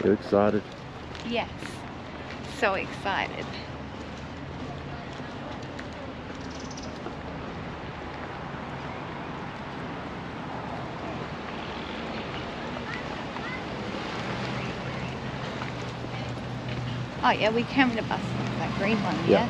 You excited? Yes, so excited. Oh yeah, we came in a bus, that green one, yeah?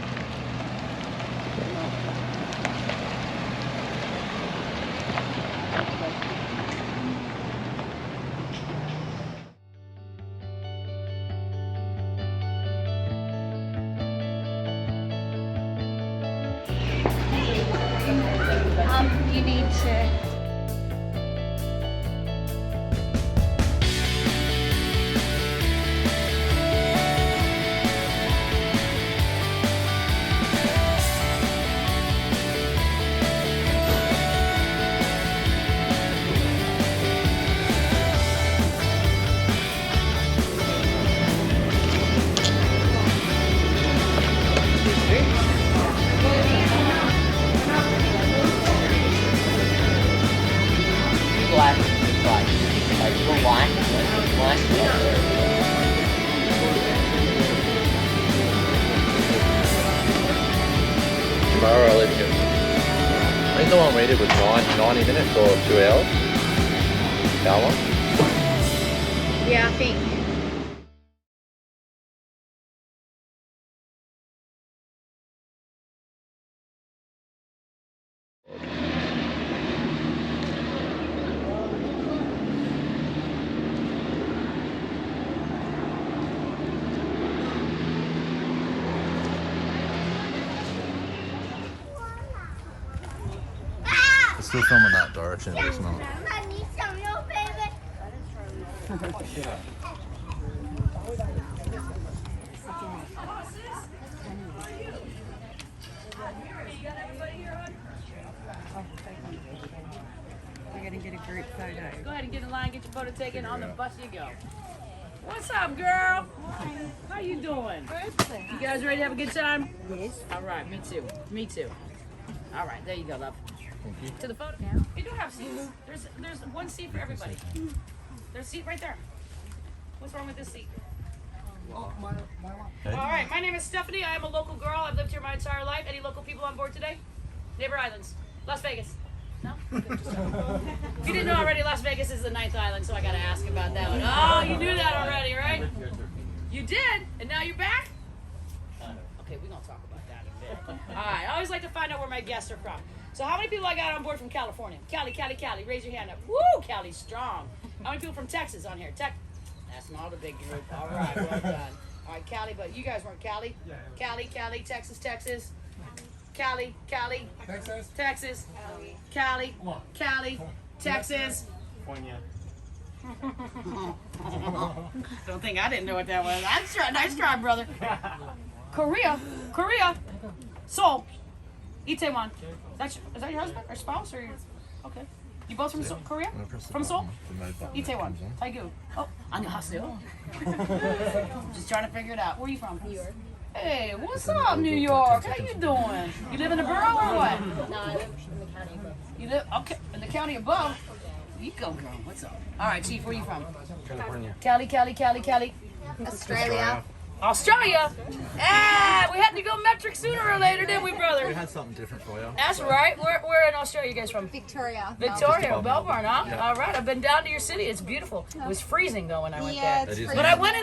You need to... Tomorrow I'll let you. I think the one we did was 90 minutes or 2 hours. How long? Yeah, I think. It's still filming that direction, but it's not. We're gonna get a group photo. Go ahead and get in line, get your photo taken. On the bus you go. What's up, girl? How you doing? Good. You guys ready to have a good time? Yes. All right, me too. Me too. All right, there you go, love. Thank you. To the photo. We do have seats. There's one seat for everybody. There's a seat right there. What's wrong with this seat? All right, my name is Stephanie. I am a local girl. I've lived here my entire life. Any local people on board today? Neighbor Islands. Las Vegas. No? If you didn't know already, Las Vegas is the 9th island, so I got to ask about that one. Oh, you knew that already, right? You did? And now you're back? Okay, we're going to talk about that in a bit. All right, I always like to find out where my guests are from. So how many people I got on board from California? Cali, raise your hand up. Woo, Cali's strong. How many people from Texas on here? That's not a big group. All right, well done. All right, Cali, but you guys weren't Cali? Cali, Texas. Cali, Texas. Cali, Texas. Don't think I didn't know what that was. Nice try, brother. Korea. Seoul. Itaewon. Is that your husband or spouse or your... Okay. You both from Korea? From Seoul? Itaewon. Taegu. Oh, 안녕하세요. Just trying to figure it out. Where are you from? New York. Hey, what's up, New York? How you doing? You live in the borough or what? No, I live in the county above. You live, okay, in the county above? You go, girl. What's up? All right, Chief, where you from? California. Cali. Australia? Ah, we had to go metric sooner or later, didn't we, brother? We had something different for you. That's right. Where in Australia you guys from? Victoria. Victoria, Melbourne, huh? Yeah. All right. I've been down to your city. It's beautiful. It was freezing though when I went Yeah, there. it's But I went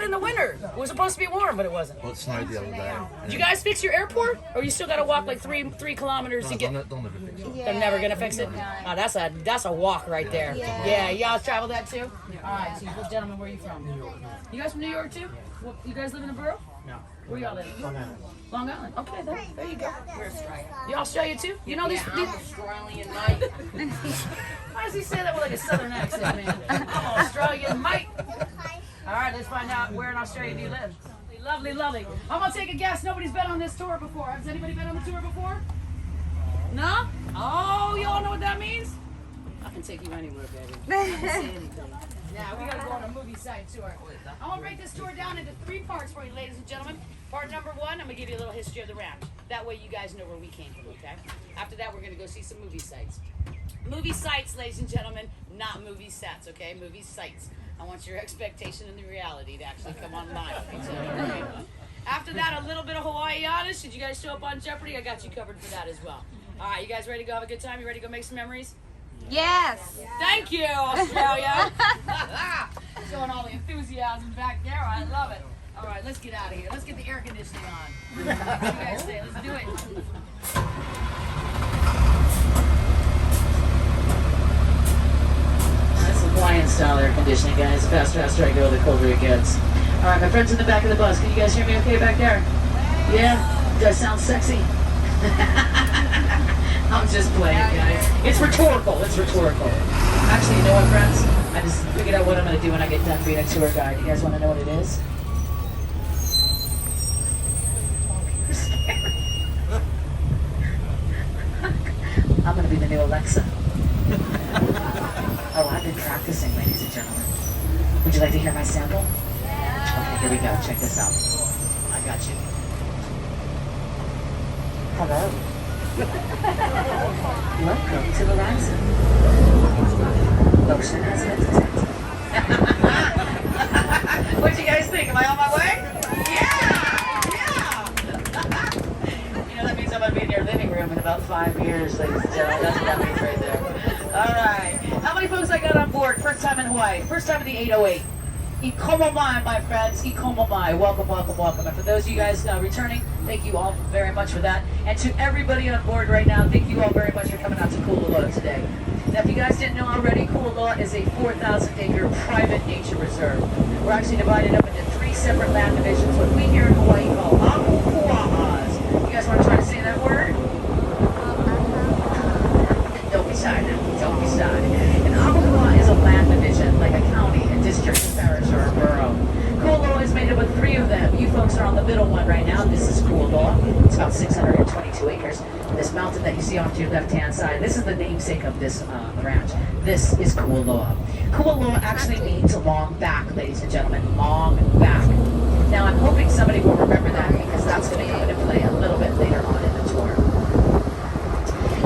in the winter. It was supposed to be warm, but it wasn't. Well, it snowed the other day. Did you guys fix your airport, or you still got to walk like three kilometers to get? They'll never fix it. They're never gonna fix it. Oh, that's a walk right there. Yeah, y'all travel that too. All right, so this gentleman, where are you from? New York. You guys from New York too? Well, you guys live in the borough? No. Where y'all live? Long Island. Long Island. Okay, there you go. Where's Australia? You Australia too? You know these? Australian mate. Why does he say that with like a southern accent, man? I'm Australian mate. All right, let's find out where in Australia do you live. Lovely. I'm gonna take a guess. Nobody's been on this tour before. Has anybody been on the tour before? No? Oh, you all know what that means? I can take you anywhere, baby. I can say anything. Now we gotta go on a movie site tour. I'm gonna break this tour down into 3 parts for you, ladies and gentlemen. Part number 1, I'm gonna give you a little history of the ranch. That way you guys know where we came from, okay? After that, we're gonna go see some movie sites. Movie sites, ladies and gentlemen, not movie sets, okay? Movie sites. I want your expectation and the reality to actually come on live with each other. Okay? After that, a little bit of Hawaii honest. Should you guys show up on Jeopardy? I got you covered for that as well. All right, you guys ready to go have a good time? You ready to go make some memories? Yes. Thank you, Australia. Showing all the enthusiasm back there. I love it. All right, let's get out of here. Let's get the air conditioning on. What do you guys say? Let's do it. That's Hawaiian style air conditioning, guys. The faster I go, the colder it gets. All right, my friends in the back of the bus, can you guys hear me okay back there? Yeah? Does that sound sexy? I'm just playing, guys. It's rhetorical. It's rhetorical. Actually, you know what, friends? I just figured out what I'm going to do when I get done being a tour guide. You guys want to know what it is? I'm going to be the new Alexa. Oh, I've been practicing, ladies and gentlemen. Would you like to hear my sample? Okay, here we go. Check this out. I got you. Hello. Welcome to Verizon. Motion has been detected. What do you guys think? Am I on my way? Yeah! You know, that means I'm going to be in your living room in about 5 years, ladies and gentlemen. That's what that means right there. All right. How many folks I got on board? First time in Hawaii. First time in the 808. Ikomomai, my friends. Ikomomai. Welcome, welcome, welcome. And for those of you guys returning, thank you all very much for that. And to everybody on board right now, thank you all very much for coming out to Kualoa today. Now, if you guys didn't know already, Kualoa is a 4,000-acre private nature reserve. We're actually divided up into 3 separate land divisions, what we here in Hawaii call Ahupua'as. You guys want to try to say that word? Don't be shy now. Don't be shy. An Ahupua'a is a land division, like a county, a district, a parish, or a borough. Kualoa is made up of 3 of them. You folks are on the middle one right now. This is Kualoa. It's about 622 acres. This mountain that you see off to your left-hand side, this is the namesake of this ranch. This is Kualoa. Kualoa actually means long back, ladies and gentlemen. Long back. Now, I'm hoping somebody will remember that because that's going to come into play a little bit later on in the tour.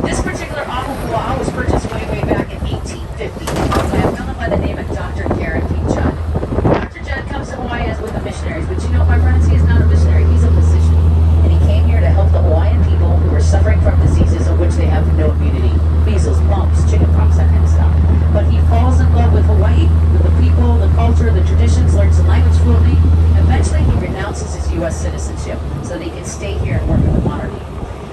This particular Ahupua'a was purchased way back in 1850 by a fellow by the name of Dr. Garrett P. Judd. Dr. Judd comes to Hawaii as with the missionaries, but you know, my friends, he is not a missionary, he's a physician. And he came here to help the Hawaiian people who were suffering from diseases of which they have no immunity. Measles, mumps, chickenpox, that kind of stuff. But he falls in love with Hawaii, with the people, the culture, the traditions, learns the language fluently. Eventually, he renounces his U.S. citizenship so that he can stay here and work in the monarchy.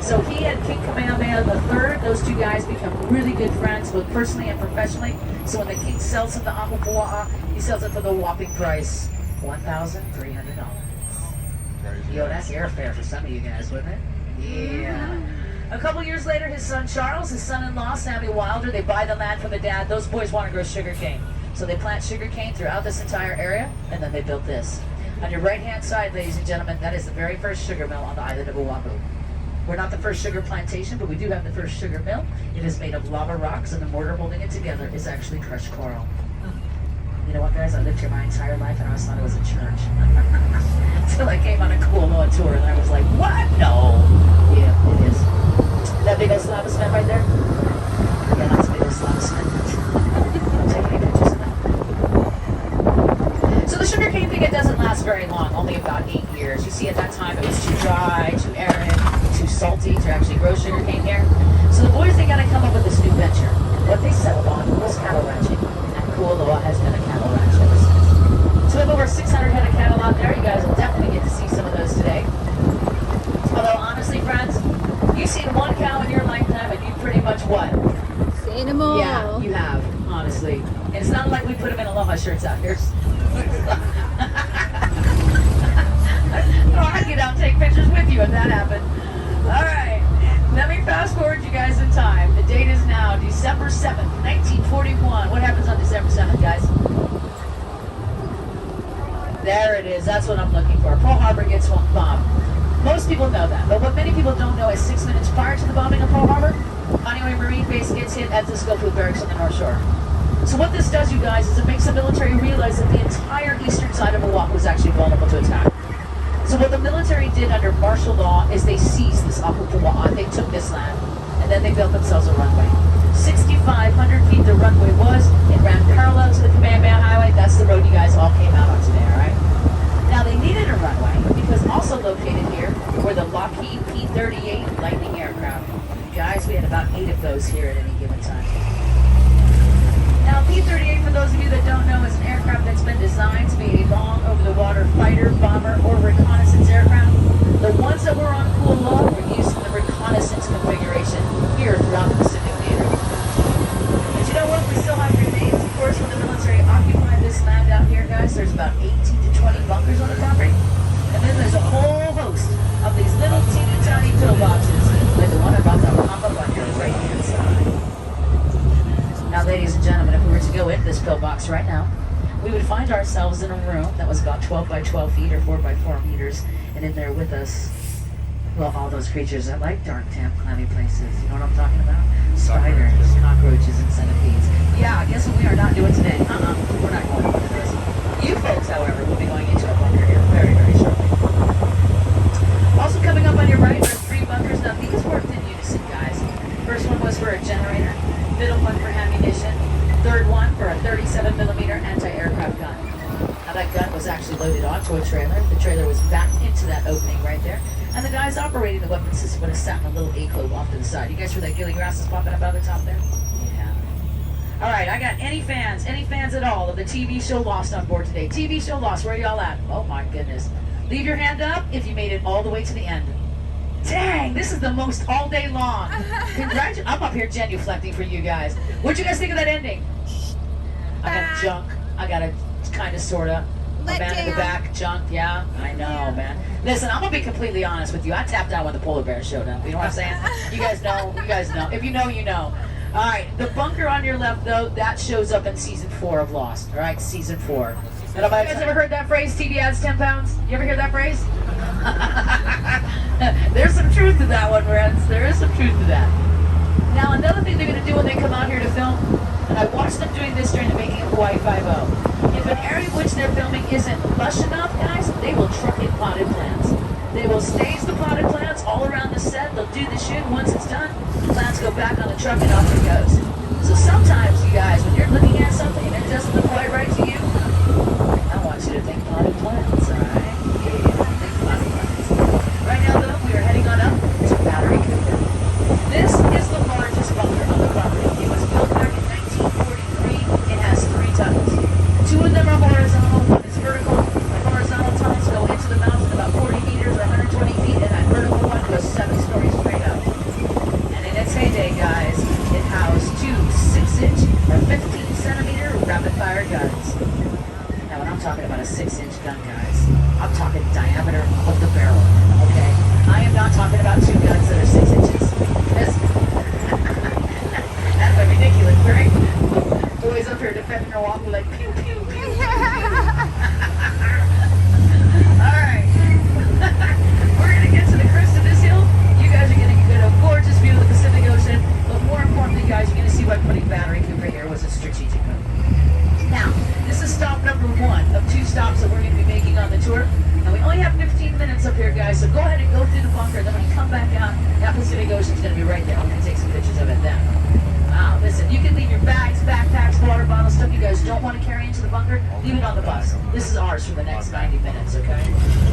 So he and King Kamehameha III, those 2 guys become really good friends, both personally and professionally. So when the king sells him the Ahupua'a, he sells it for the whopping price, $1,300. Yo, that's airfare for some of you guys, wouldn't it? Yeah. A couple years later, his son Charles, his son-in-law Sammy Wilder, they buy the land from the dad. Those boys want to grow sugar cane. So they plant sugar cane throughout this entire area, and then they built this. On your right-hand side, ladies and gentlemen, that is the very first sugar mill on the island of Oahu. We're not the first sugar plantation, but we do have the first sugar mill. It is made of lava rocks, and the mortar holding it together is actually crushed coral. You know what, guys? I lived here my entire life, and I always thought it was a church. Until I came on a Kualoa tour, and I was like, what? No. Yeah, it is. That big old slab of cement right there? Yeah, that's a big old slab of cement. Don't take any pictures of that. So the sugarcane thing, it doesn't last very long, only about 8 years. You see, at that time, it was too dry, too arid, too salty to actually grow sugarcane here. So the boys, they got to come up with this new venture. What they settled on was cattle ranching, and Kualoa has been a cattle ranch ever since. So we have over 600 head of cattle out there. You guys will definitely get to see some of those today. Although, honestly, friends, you've seen 1 cow in your lifetime, and you pretty much what? Seen them all. Yeah, you have, honestly. And it's not like we put them in aloha shirts out here. I'd get out and take pictures with you if that happened. All right, let me fast forward you guys in time. The date is now December 7th, 1941. What happens on December 7th, guys? There it is. That's what I'm looking for. Pearl Harbor gets bombed. Most people know that, but what many people don't know is 6 minutes prior to the bombing of Pearl Harbor, Kaneohe Marine Base gets hit at the Schofield Barracks on the North Shore. So what this does, you guys, is it makes the military realize that the entire eastern side of Oahu was actually vulnerable to attack. So what the military did under martial law is they seized this Ahupua'a, they took this land, and then they built themselves a runway. 6,500 feet the runway was. It ran parallel to the Kamehameha Highway. That's the road those here at any given time. Now, P-38, for those of you that don't know, is an aircraft that's been designed to be a long-over-the-water fighter, bomber, or reconnaissance aircraft. The ones that were on Kualoa were used in the reconnaissance configuration here throughout the Pacific Theater. But you know what? We still have remains. Of course, when the military occupied this land out here, guys, there's about 18 to 20 bunkers on the property. And then there's a whole host of these little teeny tiny pillboxes, like the one about to pop up on your right-hand side. Now, ladies and gentlemen, if we were to go into this pillbox right now, we would find ourselves in a room that was about 12 by 12 feet or 4 by 4 meters, and in there with us, well, all those creatures that like dark, damp, clammy places. You know what I'm talking about? Spiders, cockroaches, and centipedes. Yeah, guess what we are not doing today? We're not going into this. You folks, however, will be going into a bunker here very, very shortly. Also coming up on your right are 3 bunkers. Now, these worked in unison, guys. First one was for a generator, middle one for ammunition, third one for a 37mm anti-aircraft gun. Now, that gun was actually loaded onto a trailer. The trailer was backed into that opening right there. And the guys operating the weapon system would have sat in a little A-cloak off to the side. You guys hear that gilly grass is popping up out of the top there? Yeah. All right, I got any fans at all of the TV show Lost on board today? TV show Lost, where are y'all at? Oh my goodness. Leave your hand up if you made it all the way to the end. Dang, this is the most all day long. Congratulations. I'm up here genuflecting for you guys. What'd you guys think of that ending? I got junk. I got a kind of, sort of. A man in the back, junk, yeah, I know, man. Listen, I'm gonna be completely honest with you. I tapped out when the polar bear showed up. You know what I'm saying? You guys know. If you know, you know. All right, the bunker on your left, though, that shows up in season 4 of Lost. All right, season 4. You guys ever heard that phrase? TV adds 10 pounds. You ever hear that phrase? There's some truth to that one, friends. There is some truth to that. Now, another thing they're gonna do when they come out here to film, and I watched them doing this during the making of Hawaii 5-0. If an area which they're filming isn't lush enough, guys, they will truck in potted plants. They will stage the potted plants all around the set. They'll do the shoot. Once it's done, the plants go back on the truck and off it goes. So sometimes, you guys, when you're looking at something and it doesn't look quite right to you, I want you to think potted plants, all right? Yeah, think potted plants. Right now, though, we are heading on up to Battery Cooper. This is the largest bunker on the property. It was built back in 1943. It has 3 tunnels. 2 of them are horizontal, 1 is vertical. The horizontal tunnels go into the mountain about 40 meters or 120 feet, and that vertical one goes 7 stories straight up. And in its heyday, guys, it housed 2 6-inch or 15-centimeter rapid-fire guns. Now, when I'm talking about a 6-inch gun, guys, I'm talking diameter of the barrel, okay? I am not talking about 2 guns that are 6 inches. That's ridiculous, right? Boys up here defending their walk like pew pew pew. Alright. We're gonna get to the crest of this hill. You guys are gonna get a gorgeous view of the Pacific Ocean, but more importantly, guys, you're gonna see why putting Battery Cooper here was a strategic move. Now, this is stop number 1 of 2 stops that we're gonna be making on the tour. And we only have 15 minutes up here, guys, so go ahead and go through the bunker. Then when you come back out, that Pacific Ocean's gonna be right there. We're gonna take some pictures of it then. Wow, listen, you can leave your bags, backpacks, water bottles, stuff you guys don't want to carry into the bunker, leave it on the bus. This is ours for the next 90 minutes, okay?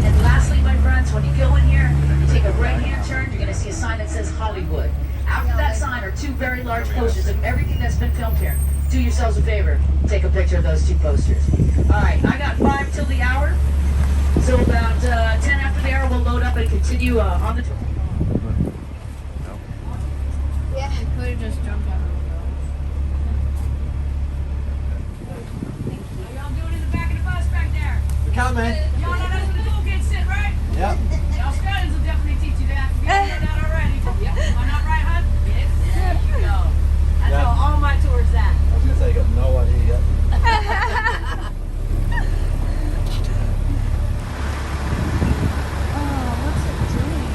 And lastly, my friends, when you go in here, you take a right-hand turn, you're going to see a sign that says Hollywood. After that sign are 2 very large posters of everything that's been filmed here. Do yourselves a favor, take a picture of those 2 posters. All right, I got 5 till the hour, so about 10 after the hour, we'll load up and continue on the tour. Yeah, I could have just jumped on. Coming. Y'all know that's where the cool kids sit, right? Yep. The Australians will definitely teach you that. If you haven't heard that already. Yep. Am I not right, hun? Yes. There you go. I know all my tours that. I was going to say, you got no idea yet. Oh, what's it doing?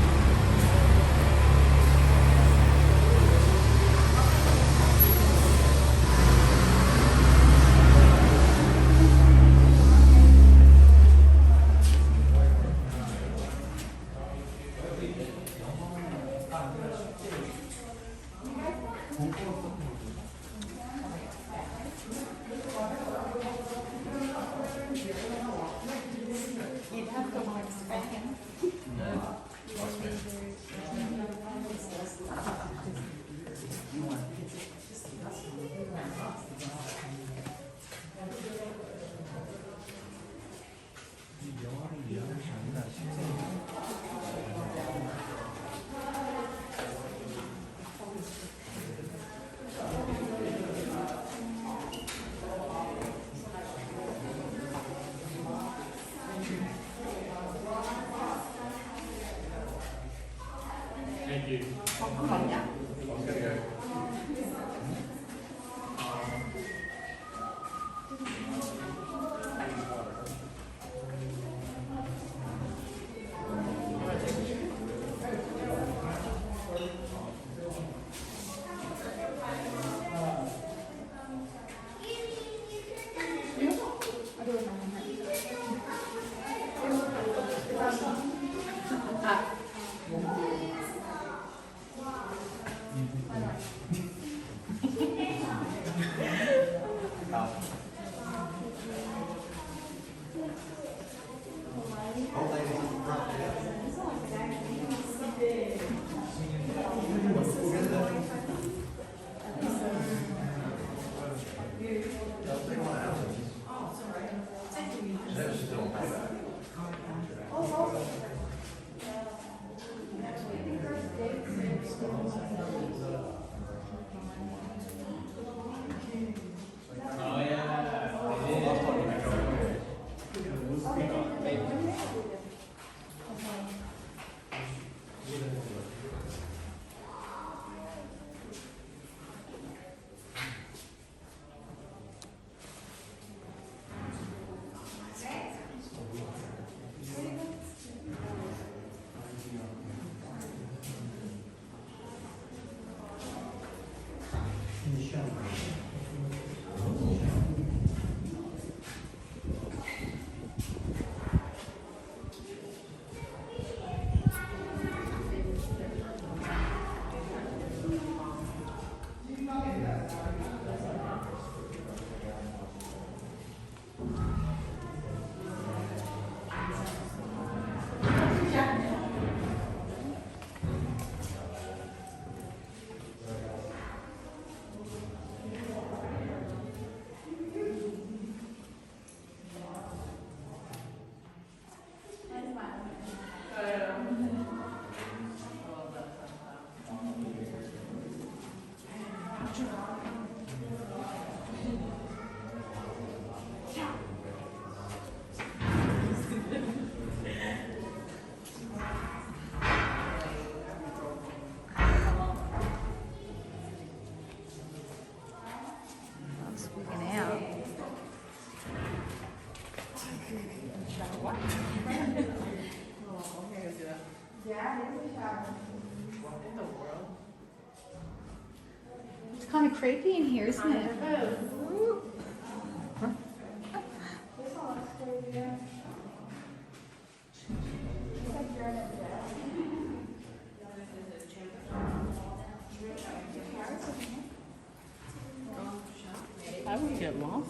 kind of creepy in here, isn't it? I would get lost.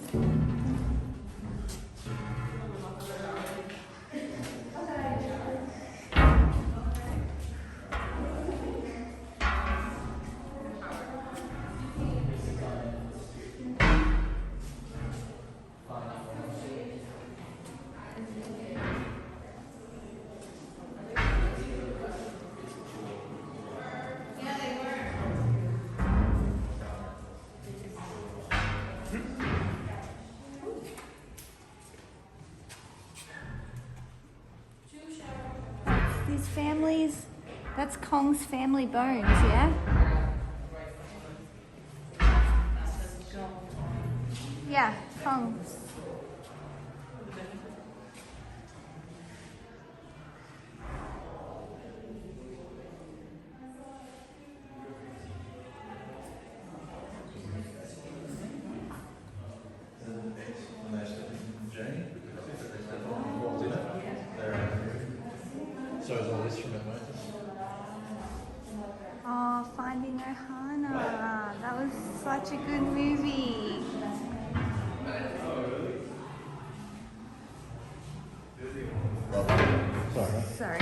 These families, that's Kong's family bones, yeah? Yeah, Kong's. So is all this from Atlantis? Oh, Finding Ohana. That was such a good movie. Sorry. Sorry.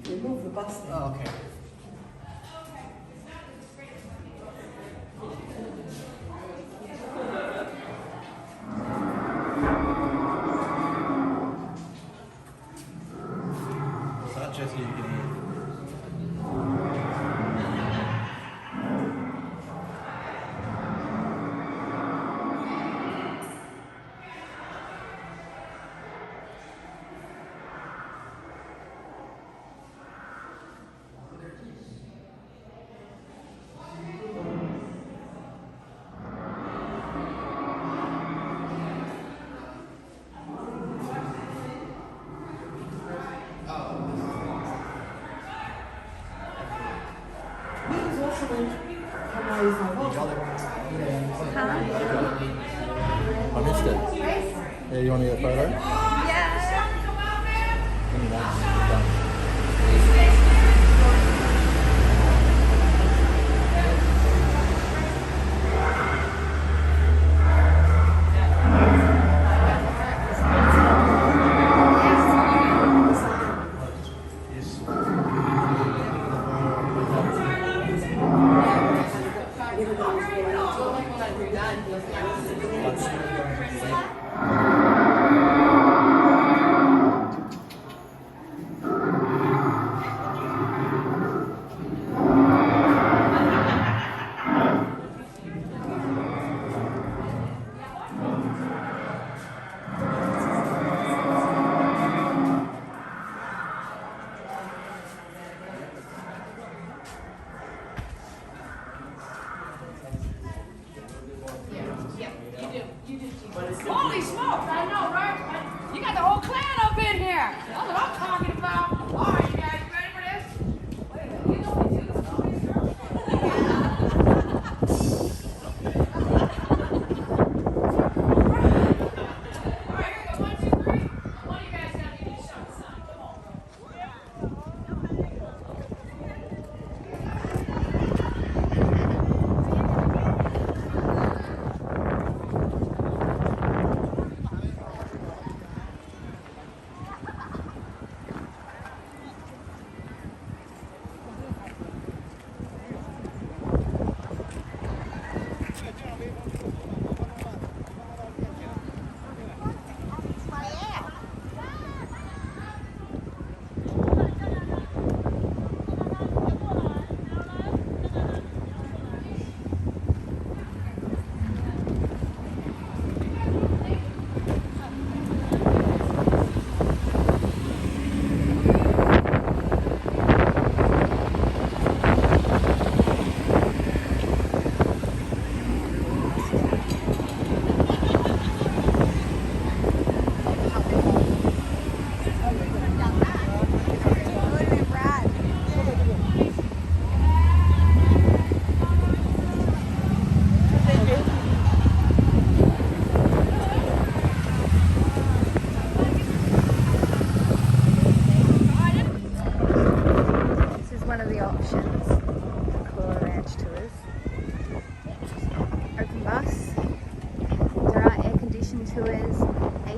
Remove the bus. Oh, okay. Is that just you can hear? I missed it. Yeah, you want to get a photo? Yeah. Let me know. You're done.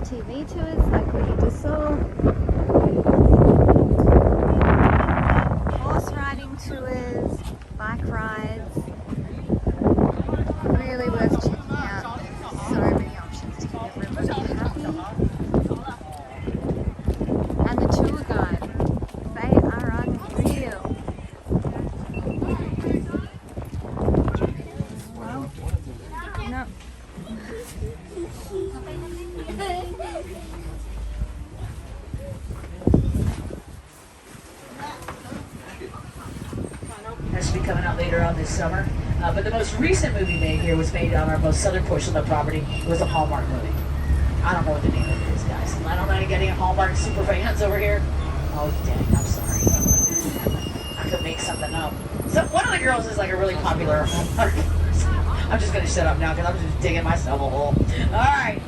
ATV tours like we just saw. Horse riding tours, bike rides. Really worth checking out. So many options to keep everybody happy. And the tour guide, they are unreal. Well, no. That should be coming out later on this summer. But the most recent movie made here was made on our most southern portion of the property. It was a Hallmark movie. I don't know what the name of it is, guys. I don't know any getting Hallmark super fans over here. Oh, dang, I'm sorry. I could make something up. So one of the girls is like a really popular Hallmark. I'm just going to shut up now because I'm just digging myself a hole. All right.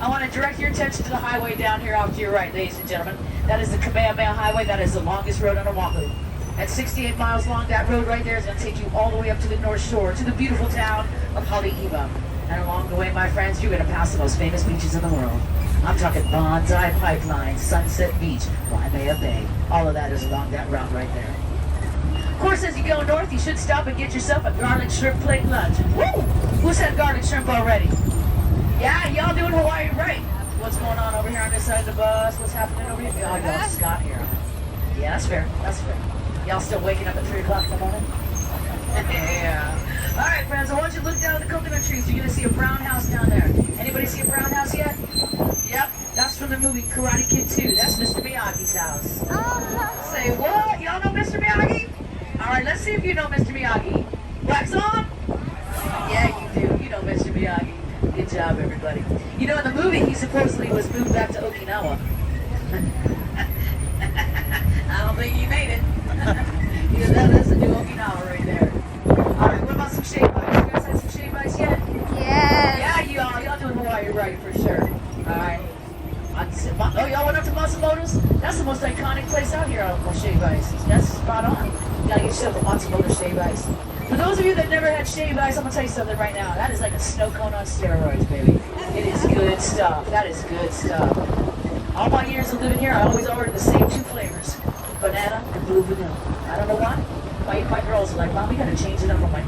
I want to direct your attention to the highway down here off to your right, ladies and gentlemen. That is the Kamehameha Highway. That is the longest road on Oahu. At 68 miles long, that road right there is going to take you all the way up to the North Shore, to the beautiful town of Haleiwa. And along the way, my friends, you're going to pass the most famous beaches in the world. I'm talking Bonsai Pipeline, Sunset Beach, Waimea Bay. All of that is along that route right there. Of course, as you go north, you should stop and get yourself a garlic shrimp plate lunch. Woo! Who's had garlic shrimp already? Yeah, y'all doing Hawaii right. What's going on over here on this side of the bus? What's happening over here? Oh, y'all just got here. Yeah, that's fair. That's fair. Y'all still waking up at 3 o'clock in the morning? Yeah. All right, friends, I want you to look down at the coconut trees. You're going to see a brown house down there. Anybody see a brown house yet? Yep, that's from the movie Karate Kid 2. That's Mr. Miyagi's house. Say what? Y'all know Mr. Miyagi? All right, let's see if you know Mr. Miyagi. Wax on? Yeah, you do. You know Mr. Miyagi. Good job, everybody. You know, in the movie, he supposedly was moved back to Okinawa. I don't think he made it. That's a new Okinawa right there. Alright, what about some shade ice? You guys had some shade ice yet? Yes. Yeah, y'all doing Hawaii right for sure. Alright. Oh, y'all went up to Matsumoto's? That's the most iconic place out here on shave ice. That's spot on. You gotta get yourself a Matsumoto shave ice. For those of you that never had shave ice, I'm gonna tell you something right now. That is like a snow cone on steroids, baby. It is good stuff. That is good stuff. All my years of living here, I always ordered the same 2 flavors. Banana and blue vanilla. I don't know why. My girls are like, Mom, we gotta change it up. I'm like,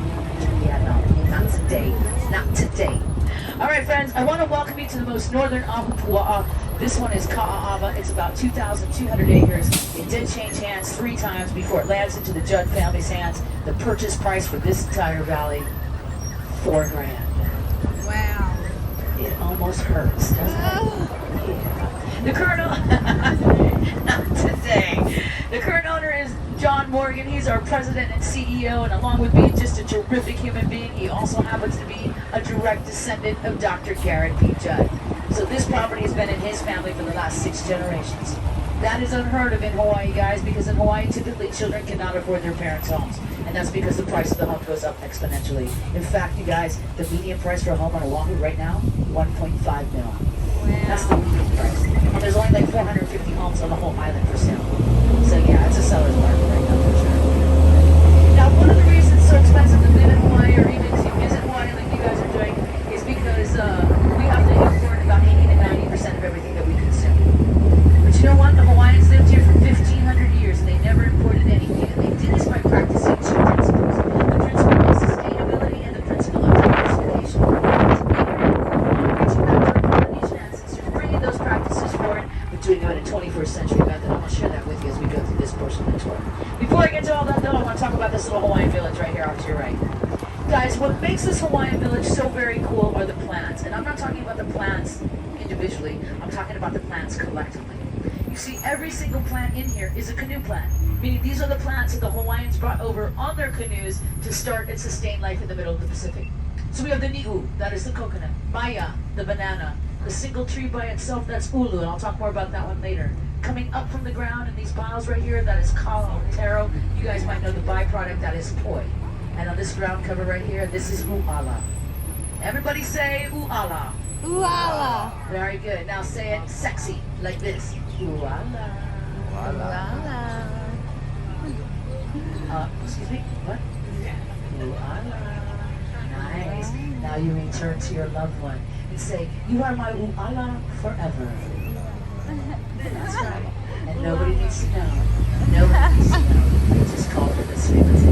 yeah, no, not today. Not today. All right, friends, I want to welcome you to the most northern Ahupua'a. This one is Ka'a'ava. It's about 2,200 acres. It did change hands 3 times before it lands into the Judd family's hands. The purchase price for this entire valley, $4 grand. Wow. It almost hurts, doesn't it? Yeah. The current not today. The current owner is John Morgan. He's our president and CEO, and along with being just a terrific human being, he also happens to be a direct descendant of Dr. Garrett P. Judd. So this property has been in his family for the last 6 generations. That is unheard of in Hawaii, guys, because in Hawaii, typically children cannot afford their parents' homes. And that's because the price of the home goes up exponentially. In fact, you guys, the median price for a home on Oahu right now, $1.5 million. Wow. That's the median price. And there's only like 450 homes on the whole island for sale. So yeah, it's a seller's market right now for sure. Now, one of the reasons it's so expensive to live in Hawaii or even to visit Hawaii like you guys are doing is because we have to import about 80 to 90% of everything that we consume. But you know what? The Hawaiians lived here for 1,500 years and they never imported anything. And they did this by practicing 2 principles. The principle of sustainability and the principle of diversification. Reaching back to our Polynesian ancestors, bringing those practices forward, but doing it in a 21st century method. I'm going to share that with you as we go through this portion of the tour. Before I get to all that though, I want to talk about this little Hawaiian village right here off to your right. Guys, what makes this Hawaiian village so very cool are the plants. And I'm not talking about the plants individually, I'm talking about the plants collectively. You see, every single plant in here is a canoe plant, meaning these are the plants that the Hawaiians brought over on their canoes to start and sustain life in the middle of the Pacific. So we have the ni'u, that is the coconut, maya, the banana, the single tree by itself, that's ulu, and I'll talk more about that one later. Coming up from the ground in these piles right here, that is kalo, taro. You guys might know the byproduct, that is poi. And on this ground cover right here, this is u'ala. Everybody say u'ala. Uala. Very good. Now say it sexy, like this. U'ala. Uala. Excuse me, what? U'ala. Nice. Now you return to your loved one. and say, "You are my Uala forever." That's right. And nobody needs to know. Nobody needs to know. Just call her the sweet potato.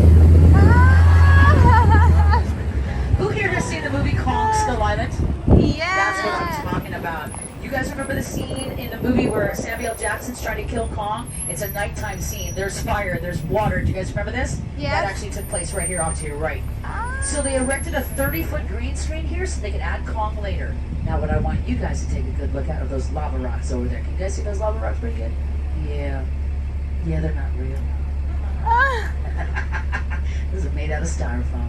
Who here has seen the movie Kong Skull Island? That's what I'm talking about. You guys remember the scene in the movie where Samuel Jackson's trying to kill Kong? It's a nighttime scene. There's fire, there's water. Do you guys remember this? Yes. That actually took place right here off to your right. So they erected a 30-foot green screen here so they could add Kong later. Now what I want you guys to take a good look at are those lava rocks over there. Can you guys see those lava rocks pretty good? Yeah. Yeah, they're not real. Those are made out of styrofoam.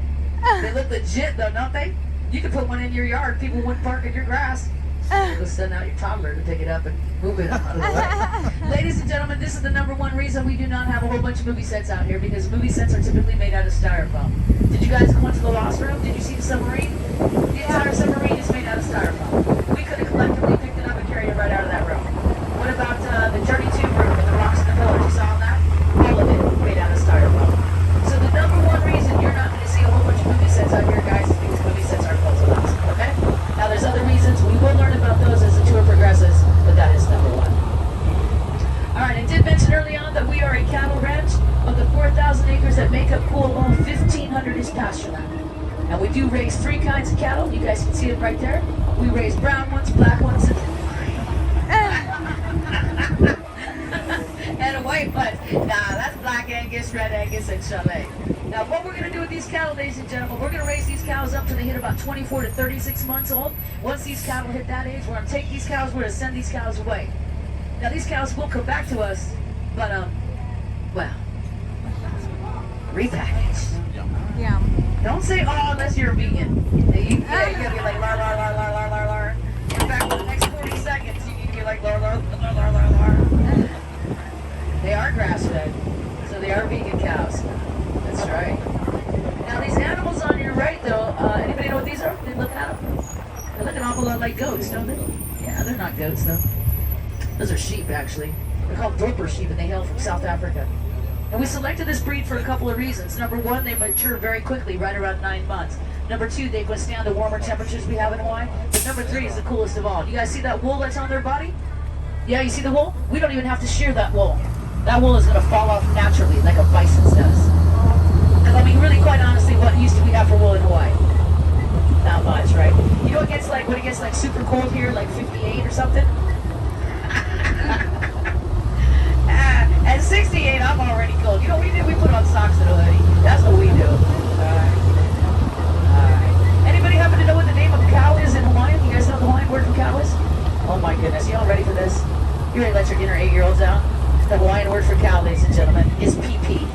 They look legit though, don't they? You could put one in your yard. People wouldn't park in your grass. Go send out your toddler to pick it up and move it out of the way. Ladies and gentlemen, this is the #1 reason we do not have a whole bunch of movie sets out here, because movie sets are typically made out of styrofoam. Did you guys go into the lost room? Did you see the submarine? The entire submarine is made out of styrofoam. We could have collectively picked it up and carried it right out of that room. What about the Journey Tube room with the rocks and the pillars? You saw that? All of it made out of styrofoam. So the #1 reason you're not going to see a whole bunch of movie sets out here, guys, is because movie sets are puzzles. Okay? Now there's other reasons. We will learn about those as the tour progresses, but that is #1. All right, I did mention early on that we are a cattle ranch. Of the 4,000 acres that make up Kualoa, 1,500 is pasture land. And we do raise 3 kinds of cattle. You guys can see it right there. We raise brown ones, black ones, and a white one. Nah, that's black Angus, red Angus, and Chalet. Now, what we're going to do with these cattle, ladies and gentlemen, we're going to raise these cows up till they hit about 24 to 36 months old. Once these cattle hit that age, we're going to take these cows, we're going to send these cows away. Now, these cows will come back to us, but, well, repackaged. Yeah. Don't say "oh" unless you're a vegan. You gotta be like "lar lar lar lar lar lar lar." In fact, for the next 40 seconds, you need to be like "lar lar lar lar lar lar." They are grass-fed, so they are vegan cows. That's right. Now these animals on your right, though, anybody know what these are? They looking at them? They look an awful lot like goats, don't they? Yeah, they're not goats though. Those are sheep, actually. They're called Dorper sheep, and they hail from South Africa. And we selected this breed for a couple of reasons. #1, they mature very quickly, right around 9 months. #2, they withstand the warmer temperatures we have in Hawaii. But #3 is the coolest of all. You guys see that wool that's on their body? Yeah, you see the wool? We don't even have to shear that wool. That wool is going to fall off naturally, like a bison's does. And I mean, really, quite honestly, what use do we have for wool in Hawaii? Not much, right? You know what gets like, when it gets like super cold here, like 58 or something? At 68, I'm already cold. You know what we do? We put on socks and a hoodie. That's what we do. Alright. Anybody happen to know what the name of cow is in Hawaiian? You guys know the Hawaiian word for cow is? Oh my goodness. You all ready for this? You ready to let your inner 8-year-olds out? The Hawaiian word for cow, ladies and gentlemen, is pee-pee.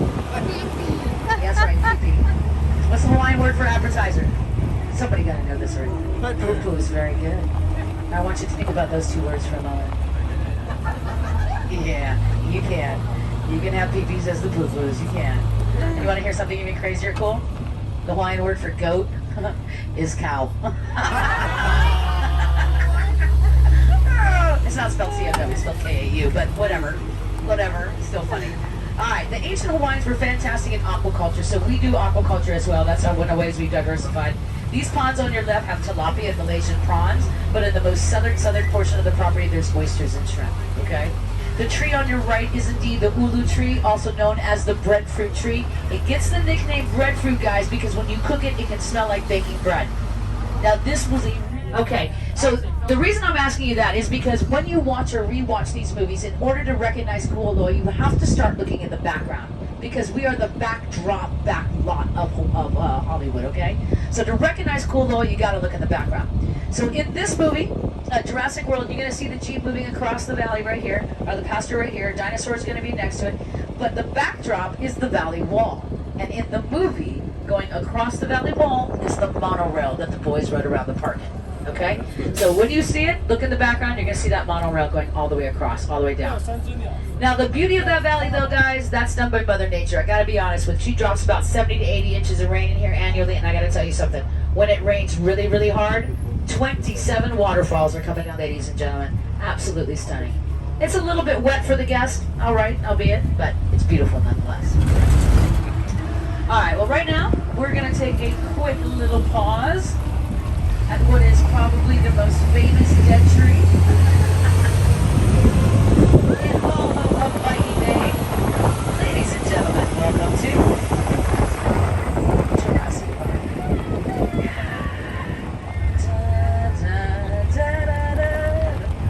That's right, pee-pee. What's the Hawaiian word for appetizer? Somebody got to know this already. Poo-poo is very good. I want you to think about those 2 words for a moment. Yeah, you can. You can have pee-pees as the poo-poos. You can. And you want to hear something even crazier cool? The Hawaiian word for goat is cow. It's not spelled C-O-W, it's spelled K-A-U, but whatever. Whatever. It's still funny. Alright, the ancient Hawaiians were fantastic in aquaculture, so we do aquaculture as well. That's one of the ways we've diversified. These ponds on your left have tilapia and Malaysian prawns, but in the most southern portion of the property, there's oysters and shrimp, okay? The tree on your right is indeed the ulu tree, also known as the breadfruit tree. It gets the nickname breadfruit, guys, because when you cook it, it can smell like baking bread. Now, this was a... Okay, so the reason I'm asking you that is because when you watch or rewatch these movies, in order to recognize Kualoa, you have to start looking at the background, because we are the backdrop, backlot of Hollywood, okay? So to recognize Kualoa, you gotta look at the background. So in this movie, Jurassic World, you're gonna see the Jeep moving across the valley right here, or the pasture right here. Dinosaurs gonna be next to it. But the backdrop is the valley wall. And in the movie, going across the valley wall is the monorail that the boys rode around the park in. Okay? So when you see it, look in the background, you're gonna see that monorail going all the way across, all the way down. Now the beauty of that valley though, guys, that's done by Mother Nature. I gotta be honest with you. She drops about 70 to 80 inches of rain in here annually, and I gotta tell you something. When it rains really, really hard, 27 waterfalls are coming down, ladies and gentlemen. Absolutely stunning. It's a little bit wet for the guests, all right, albeit, but it's beautiful nonetheless. All right, well right now, we're gonna take a quick little pause. at what is probably the most famous dead tree in all of Hawaii Bay. Ladies and gentlemen, welcome to Jurassic Park.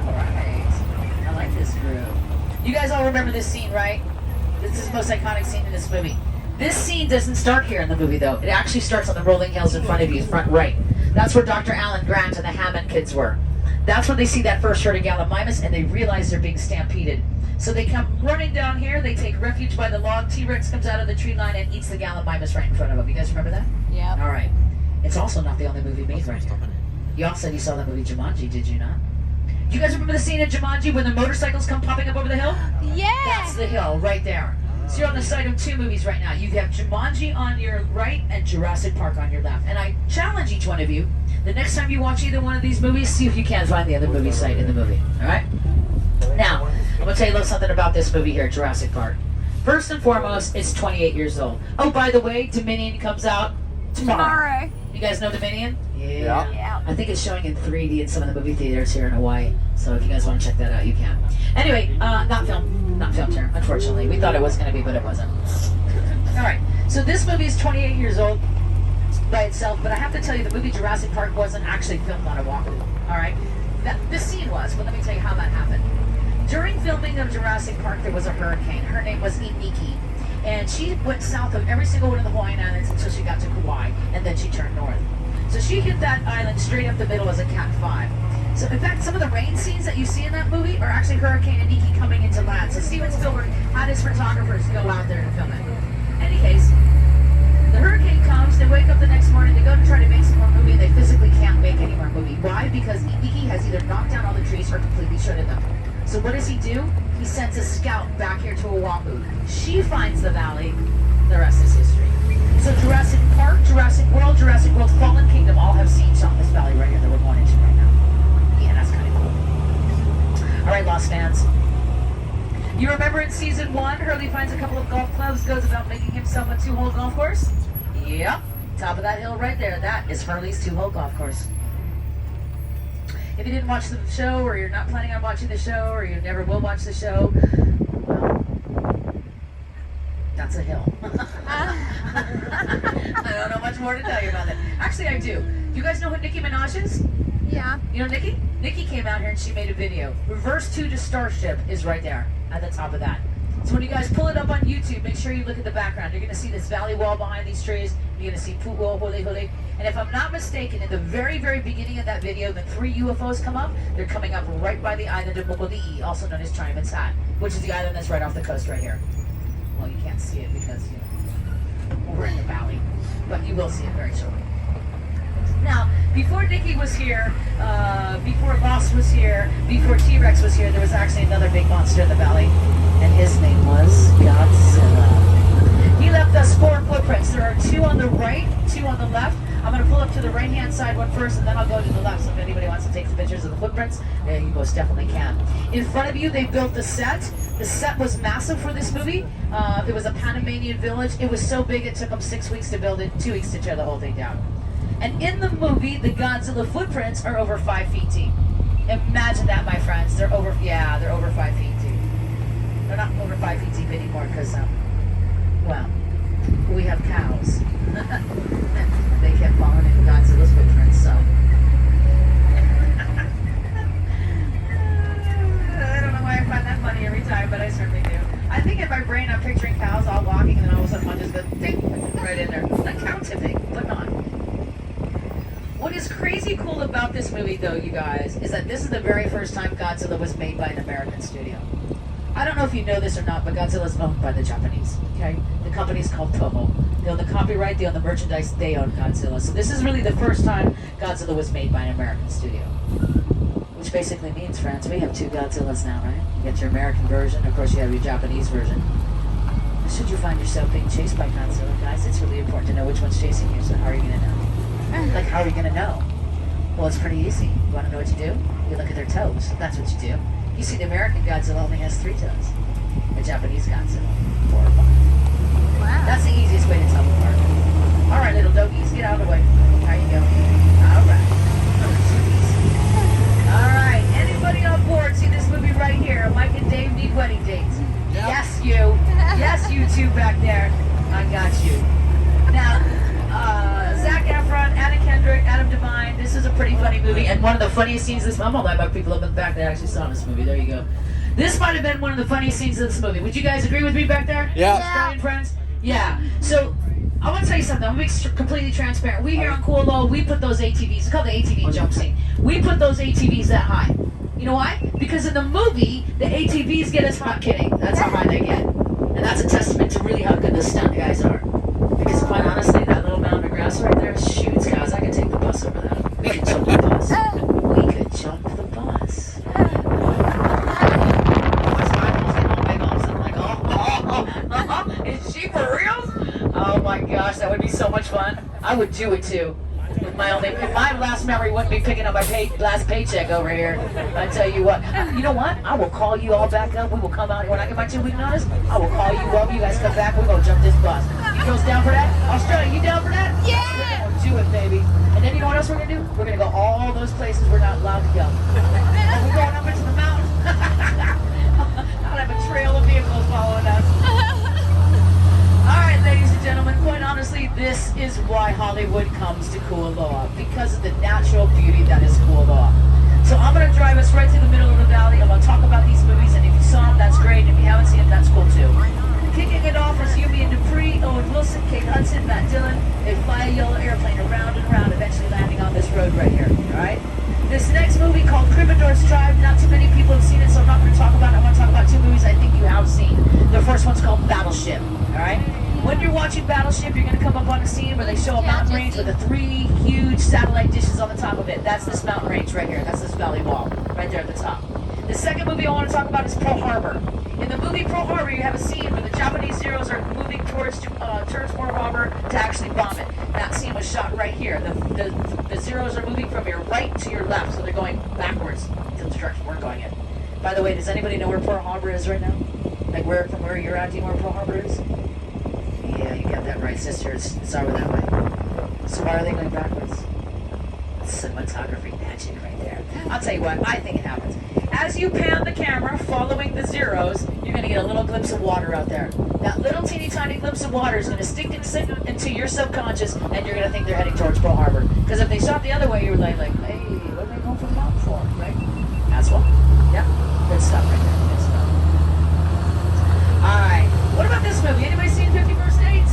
Alright. I like this groove. You guys all remember this scene, right? This is the most iconic scene in this movie. This scene doesn't start here in the movie, though. It actually starts on the rolling hills in front of you, front right. That's where Dr. Alan Grant and the Hammond kids were. That's when they see that first herd of gallimimus, and they realize they're being stampeded. So they come running down here. They take refuge by the log. T-Rex comes out of the tree line and eats the gallimimus right in front of them. You guys remember that? Yeah. All right. It's also not the only movie made right here. You all said you saw that movie Jumanji, did you not? Do you guys remember the scene in Jumanji when the motorcycles come popping up over the hill? Yeah. That's the hill right there. So you're on the side of two movies right now. You have Jumanji on your right and Jurassic Park on your left. And I challenge each one of you, the next time you watch either one of these movies, see if you can find the other movie site in the movie. All right? Now, I'm going to tell you a little something about this movie here, Jurassic Park. First and foremost, it's 28 years old. Oh, by the way, Dominion comes out tomorrow. You guys know Dominion? Yeah. I think it's showing in 3D in some of the movie theaters here in Hawaii. So if you guys want to check that out, you can. Anyway, not film term, unfortunately. We thought it was going to be, but it wasn't. All right. So this movie is 28 years old by itself, but I have to tell you, the movie Jurassic Park wasn't actually filmed on Oahu. All right. This scene was, but let me tell you how that happened. During filming of Jurassic Park, there was a hurricane. Her name was Iniki. And she went south of every single one of the Hawaiian Islands until she got to Kauai, and then she turned north. So she hit that island straight up the middle as a Cat 5. So in fact, some of the rain scenes that you see in that movie are actually Hurricane Iniki coming into land. So Steven Spielberg had his photographers go out there to film it. In any case, the hurricane comes, they wake up the next morning, they go to try to make some more movie, and they physically can't make any more movie. Why? Because Iniki has either knocked down all the trees or completely shredded them. So what does he do? He sends a scout back here to Oahu. She finds the valley. The rest is history. So Jurassic Park, Jurassic World, Fallen Kingdom all have scenes on this valley right here that we're going into right now. Yeah, that's kind of cool. All right, Lost fans. You remember in season 1, Hurley finds a couple of golf clubs, goes about making himself a 2-hole golf course? Yep, top of that hill right there. That is Hurley's 2-hole golf course. If you didn't watch the show, or you're not planning on watching the show, or you never will watch the show, well, that's a hill. I don't know much more to tell you about that. Actually, I do. You guys know who Nicki Minaj is? Yeah. You know Nicki? Nicki came out here and she made a video. Reverse 2 to Starship is right there at the top of that. So when you guys pull it up on YouTube, make sure you look at the background. You're going to see this valley wall behind these trees. You're going to see Pu'o, Hole Hole. And if I'm not mistaken, in the very, very beginning of that video, the 3 UFOs come up. They're coming up right by the island of Mo'oli'i, also known as Chinaman's Hat, which is the island that's right off the coast right here. Well, you can't see it because, you know, we're in the valley. But you will see it very shortly. Now, before Nicki was here, before Lost was here, before T-Rex was here, there was actually another big monster in the valley, and his name was Godzilla. He left us 4 footprints. There are 2 on the right, 2 on the left. I'm going to pull up to the right-hand side one first, and then I'll go to the left. So if anybody wants to take some pictures of the footprints, you most definitely can. In front of you, they built the set. The set was massive for this movie. It was a Panamanian village. It was so big, it took them 6 weeks to build it, 2 weeks to tear the whole thing down. And in the movie, the Godzilla footprints are over 5 feet deep. Imagine that, my friends. They're over 5 feet deep. They're not over 5 feet deep anymore because, well, we have cows. They kept falling in Godzilla's footprints, so. I don't know why I find that funny every time, but I certainly do. I think in my brain I'm picturing cows all walking, and then all of a sudden one just goes ding, right in there. Like cow tipping, but not. What is crazy cool about this movie, though, you guys, is that this is the very first time Godzilla was made by an American studio. I don't know if you know this or not, but Godzilla is owned by the Japanese, okay? The company's called Toho. They own the copyright, they own the merchandise, they own Godzilla. So this is really the first time Godzilla was made by an American studio. Which basically means, friends, we have 2 Godzillas now, right? You got your American version, of course you have your Japanese version. Should you find yourself being chased by Godzilla, guys, it's really important to know which one's chasing you, so how are you going to know? Like, how are you going to know? Well, it's pretty easy. You want to know what you do? You look at their toes. That's what you do. You see, the American Godzilla only has 3 toes. The Japanese Godzilla, 4 or 5. Wow. That's the easiest way to tell them apart. All right, little doggies, get out of the way. There you go. All right. funniest scenes of this. I'm all that about people up in the back that actually saw this movie. There you go. This might have been one of the funniest scenes of this movie. Would you guys agree with me back there? Yeah. Australian friends? Yeah. So, I want to tell you something. I'm going to be completely transparent. We here on Kualoa, we put those ATVs, it's called the ATV jump scene. We put those ATVs that high. You know why? Because in the movie, the ATVs get us, not kidding, that's how high they get. And that's a testament to really how good the stunt guys are. Because quite honestly, that little mound of grass right there, shoots, guys, I could take the bus over that. We could jump the bus. We could jump the bus. Is she for real? Oh my gosh, that would be so much fun. I would do it too. If my last memory wouldn't be picking up my last paycheck over here, I tell you what. You know what? I will call you all back up. We will come out when I get my 2-week notice. I will call you up. You guys come back. We're gonna jump this bus. You girls down for that? Australia, you down for that? Yeah. We're gonna do it, baby. And then you know what else we're gonna do? We're gonna go all those places we're not allowed to go. And we're going up into the mountains. I'll have a trail of vehicles following us. Alright, ladies and gentlemen, quite honestly, this is why Hollywood comes to Kualoa, because of the natural beauty that is Kualoa. So I'm going to drive us right through the middle of the valley. I'm going to talk about these movies, and if you saw them, that's great. If you haven't seen them, that's cool too. Kicking it off is Yumi and Dupree, Owen Wilson, Kate Hudson, Matt Dillon. They fly a yellow airplane around and around, eventually landing on this road right here. Alright? This next movie called Criminal's Tribe, not too many people have seen it, so I'm not going to talk about it. I want to talk about 2 movies I think you have seen. The first one's called Battleship. Alright? When you're watching Battleship, you're going to come up on a scene where they show a mountain range with the 3 huge satellite dishes on the top of it. That's this mountain range right here. That's this valley wall right there at the top. The second movie I want to talk about is Pearl Harbor. In the movie Pearl Harbor, you have a scene where the Japanese Zeros are moving towards Pearl Harbor to actually bomb it. That scene was shot right here. The Zeros are moving from your right to your left, so they're going backwards to the direction we're going in. By the way, does anybody know where Pearl Harbor is right now? Like from where you're at, do you know where Pearl Harbor is? Yeah, you got that right, sister. It's over that way. So why are they going backwards? Cinematography magic right there. I'll tell you what, I think it happens. As you pan the camera following the Zeros, you're going to get a little glimpse of water out there. That little teeny tiny glimpse of water is going to sink into your subconscious, and you're going to think they're heading towards Pearl Harbor. Because if they shot the other way, you're like, hey, what are they going for the mountain for, right? That's what. Yeah, good stuff right there. Good stuff. Alright, what about this movie? Anybody seen 50 First Dates?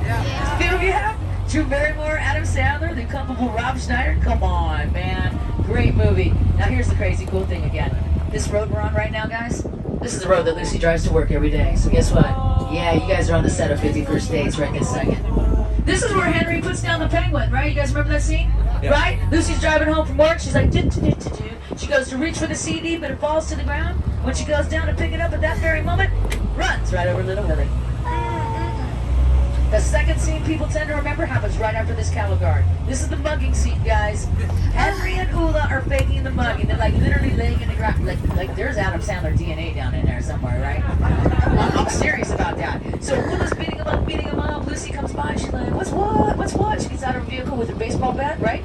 Yeah. A few of you have? Drew Barrymore, Adam Sandler, the incomparable Rob Schneider. Come on, man. Great movie. Now here's the crazy cool thing again. This road we're on right now, guys, this is the road that Lucy drives to work every day. So guess what? Yeah, you guys are on the set of 50 First Dates right this second. This is where Henry puts down the penguin, right? You guys remember that scene? Yeah. Right? Lucy's driving home from work. She's like, she goes to reach for the CD, but it falls to the ground. When she goes down to pick it up at that very moment, runs right over little Willie. The second scene people tend to remember happens right after this cattle guard. This is the mugging scene, guys. Henry and Ula are faking the mugging. They're like literally laying in the ground. Like there's Adam Sandler DNA down in there somewhere, right? I'm serious about that. So Ula's beating him up. Lucy comes by. She's like, what's what? She gets out of her vehicle with her baseball bat, right?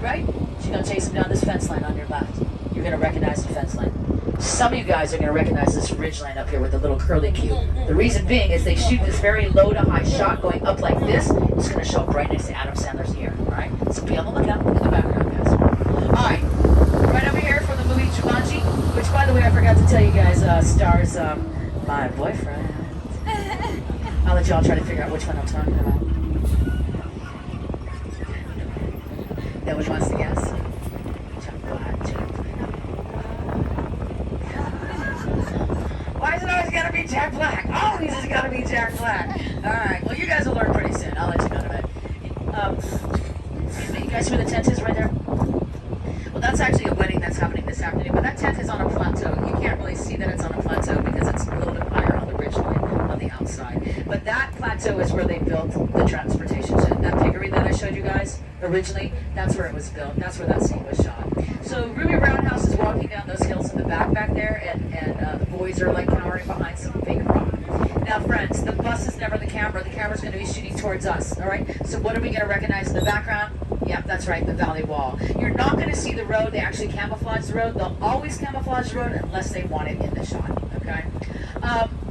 She's gonna chase him down this fence line on your left. You're gonna recognize the fence line. Some of you guys are going to recognize this ridge line up here with the little curly cue. The reason being is they shoot this very low to high shot going up like this. It's going to show up right next to Adam Sandler's ear. Alright? So be on the lookout in the background, guys. Alright. Right over here from the movie Jumanji, which, by the way, I forgot to tell you guys, stars my boyfriend. I'll let y'all try to figure out which one I'm talking about. Nobody wants to guess? Why is it always gotta be Jack Black? Always has gotta be Jack Black. Alright, well you guys will learn pretty soon. I'll let you know in a minute. You guys see where the tent is right there? Well, that's actually a wedding that's happening this afternoon, but that tent is on a plateau. You can't really see that it's on a plateau because it's a little bit higher on the ridge line on the outside. But that plateau is where they built the transportation shed. That piggery that I showed you guys originally, that's where it was built. That's where that scene was shot. So Ruby Roundhouse is walking down those hills in the back there, and the boys are like cowering behind some big rock. Now, friends, the bus is never the camera. The camera's going to be shooting towards us, all right? So what are we going to recognize in the background? Yep, that's right, the valley wall. You're not going to see the road. They actually camouflage the road. They'll always camouflage the road unless they want it in the shot, okay?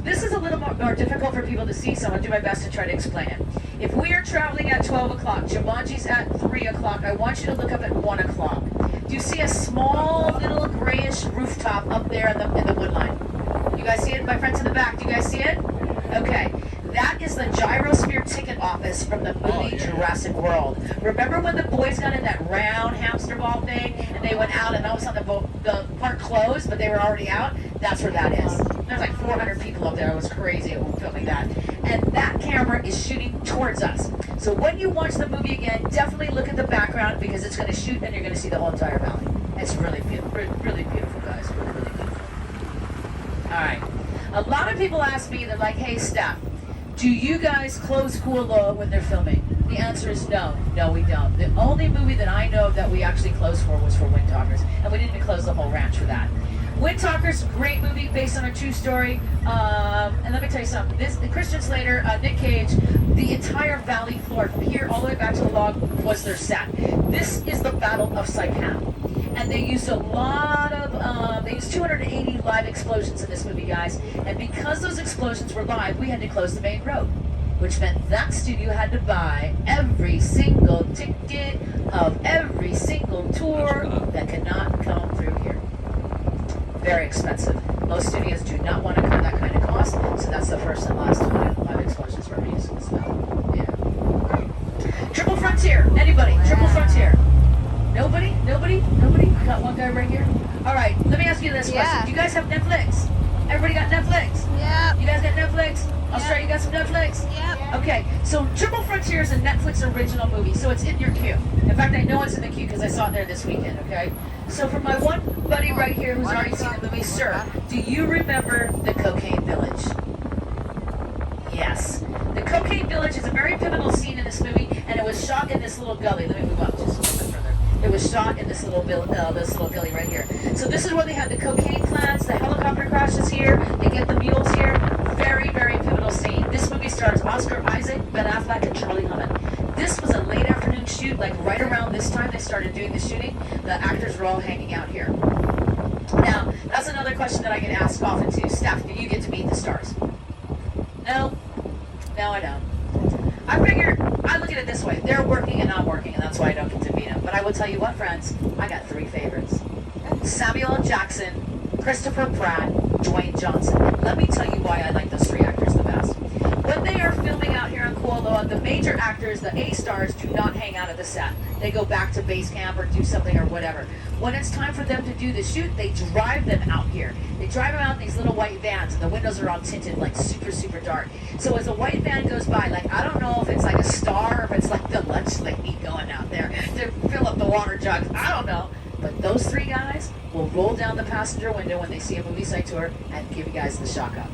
This is a little more difficult for people to see, so I'm going to do my best to try to explain it. If we are traveling at 12 o'clock, Jumanji's at 3 o'clock, I want you to look up at 1 o'clock. Do Do you see a small little grayish rooftop up there in the wood line? You guys see it? My friends in the back, do you guys see it? Okay. That is the gyrosphere ticket office from the movie Jurassic World. Remember when the boys got in that round hamster ball thing and they went out and all of a sudden the park closed, but they were already out? That's where that is. There's like 400 people up there. It was crazy filming that. And that camera is shooting towards us. So when you watch the movie again, definitely look at the background because it's going to shoot and you're going to see the whole entire valley. It's really beautiful, really beautiful, guys. Really, really beautiful. All right. A lot of people ask me, they're like, hey, Steph, do you guys close Kualoa when they're filming? The answer is no. No, we don't. The only movie that I know of that we actually closed for was for Wind Talkers, and we didn't even close the whole ranch for that. Wind Talkers, great movie based on a true story. And let me tell you something. Christian Slater, Nick Cage, the entire valley floor from here all the way back to the log was their set. This is the Battle of Saipan. And they used a lot of, they used 280 live explosions in this movie, guys. And because those explosions were live, we had to close the main road, which meant that studio had to buy every single ticket of every single tour that could not come through here. Very expensive. Most studios do not want to incur that kind of cost, so that's the first and last time live explosions were used in this valley. Yeah. Triple Frontier. Anybody? Triple Frontier. Nobody? Nobody? Nobody? Got one guy right here. All right, let me ask you this question. Do you guys have Netflix? Everybody got Netflix? Yep. You guys got Netflix? Australia, you got some Netflix? Yep. Okay, so Triple Frontier is a Netflix original movie, so it's in your queue. In fact, I know it's in the queue because I saw it there this weekend, okay? So for my one buddy right here who's already seen the movie, sir, do you remember the Cocaine Village? Yes. The Cocaine Village is a very pivotal scene in this movie, and it was shot in this little gully. Let me move up just a little bit further. It was shot in this little gully right here. So this is where they had the cocaine plants, the helicopter crashes here, they get the mules here. Very, very pivotal scene. This movie stars Oscar Isaac, Ben Affleck, and Charlie Hunnam. This was a late afternoon shoot, like right around this time they started doing the shooting. The actors were all hanging out here. Now, that's another question that I get asked often too. Steph, do you get to meet the stars? No. No, I don't. I figure, I look at it this way. They're working and I'm working, and that's why I don't get to meet them. But I will tell you what, friends, I got three favorites. Samuel L. Jackson, Christopher Pratt, Dwayne Johnson. Let me tell you why I like those three actors the best. When they are filming out here on Kualoa, the major actors, the A-stars, do not hang out at the set. They go back to base camp or do something or whatever. When it's time for them to do the shoot, they drive them out here. They drive them out in these little white vans, and the windows are all tinted like super, super dark. So as a white van goes by, like, I don't know if it's like a star or if it's like the lunch lady going out there to fill up the water jugs. I don't know. But those three guys will roll down the passenger window when they see a movie site tour and give you guys the shock up.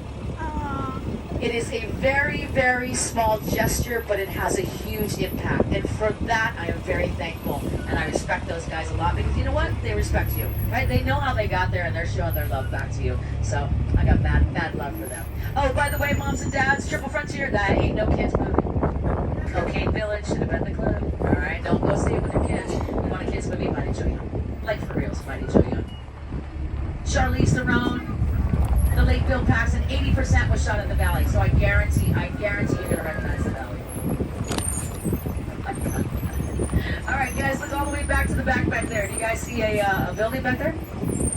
It is a very, very small gesture, but it has a huge impact. And for that, I am very thankful. And I respect those guys a lot because you know what? They respect you, right? They know how they got there and they're showing their love back to you. So I got mad love for them. Oh, by the way, moms and dads, Triple Frontier, that ain't no kids movie. Cocaine Village should have been the club. All right, don't go see it with your kids. You want a kids movie, Mighty Joe Young. Like for reals, Mighty Joe Young. Charlize Theron. The late Bill Paxton, 80% was shot in the valley, so I guarantee you're gonna recognize the valley. All right, guys, look all the way back to the back there. Do you guys see a building back there?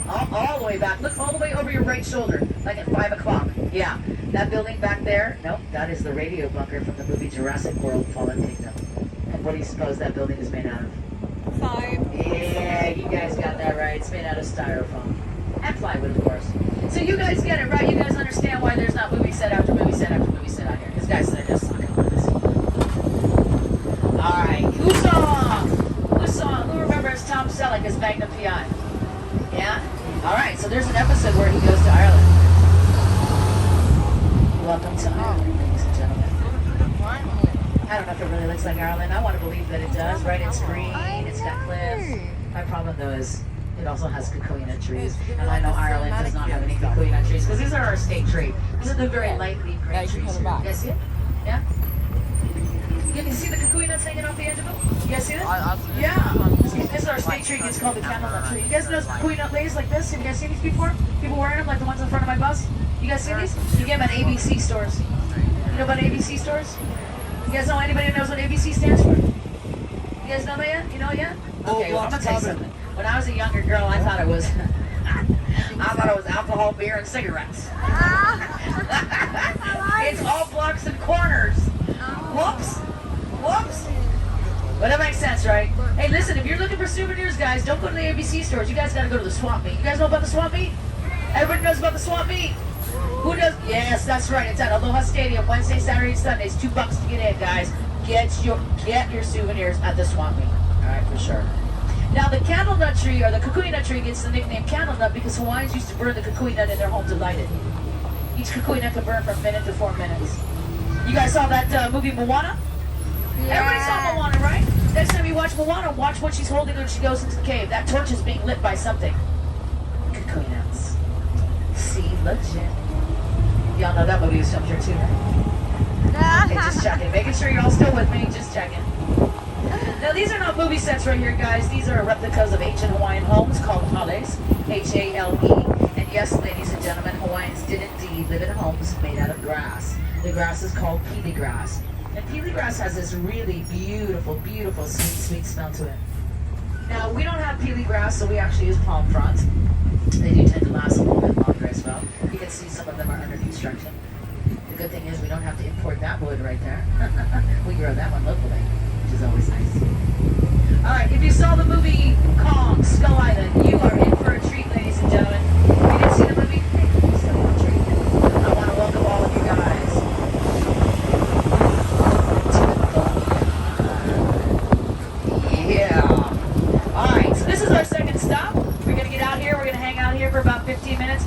All the way back. Look all the way over your right shoulder, like at 5 o'clock. Yeah, that building back there. Nope, that is the radio bunker from the movie Jurassic World: Fallen Kingdom. And what do you suppose that building is made out of? Fine. Yeah, you guys got that right. It's made out of styrofoam. And plywood, of course. So you guys get it, right? You guys understand why there's not movie set after movie set after movie set out here. Because guys, they're just sucking on this. Alright, who saw, who remembers Tom Selleck as Magnum P.I.? Yeah? Alright, so there's an episode where he goes to Ireland. Welcome to Ireland, ladies and gentlemen. I don't know if it really looks like Ireland. I want to believe that it does, right? It's green, it's got cliffs. My problem though is it also has kukuyna trees, and I know Ireland does not have any kukuyna trees because these are our state tree. These are the very light leaf green trees. You guys see it? Yeah? You can see the kukuynas hanging off the edge of them? You guys see that? Yeah. This is our state tree. It's called the camelnut tree. You guys know kukuyna leaves like this? Have you guys seen these before? People wearing them like the ones in front of my bus? You guys see these? You get them at ABC stores. You know about ABC stores? You guys know anybody who knows what ABC stands for? You guys know that yet? You know it yet? Okay, well, I'm going to tell you something. When I was a younger girl, I thought it was alcohol, beer, and cigarettes. It's all blocks and corners. Whoops. Whoops. But that makes sense, right? Hey, listen, if you're looking for souvenirs, guys, don't go to the ABC stores. You guys got to go to the swamp meet. You guys know about the swamp meet? Everybody knows about the swamp meet? Who does? Yes, that's right. It's at Aloha Stadium, Wednesday, Saturday, and Sundays. $2 to get in, guys. Get your souvenirs at the swamp meet. All right, for sure. Now, the candle nut tree, or the kukui nut tree, gets the nickname candle nut because Hawaiians used to burn the kukui nut in their home to light it. Each kukui nut can burn from a minute to 4 minutes. You guys saw that movie Moana? Yeah. Everybody saw Moana, right? Next time you watch Moana, watch what she's holding when she goes into the cave. That torch is being lit by something. Kukui nuts. See, legit. Y'all know that movie was filmed here too, right? Okay, just checking. Making sure you're all still with me. Just checking. Now, these are not movie sets right here, guys. These are replicas of ancient Hawaiian homes called hales, H-A-L-E. And yes, ladies and gentlemen, Hawaiians did indeed live in homes made out of grass. The grass is called pili grass. And pili grass has this really beautiful, beautiful, sweet smell to it. Now, we don't have pili grass, so we actually use palm fronds. They do tend to last a little bit longer as well. You can see some of them are under construction. The good thing is we don't have to import that wood right there. We grow that one locally, which is always nice. All right, if you saw the movie Kong, Skull Island, you are in for a treat, ladies and gentlemen. If you didn't see the movie, hey, you're still in for a treat. I want to welcome all of you guys to the yeah. All right, so this is our second stop. We're going to get out here. We're going to hang out here for about 15 minutes.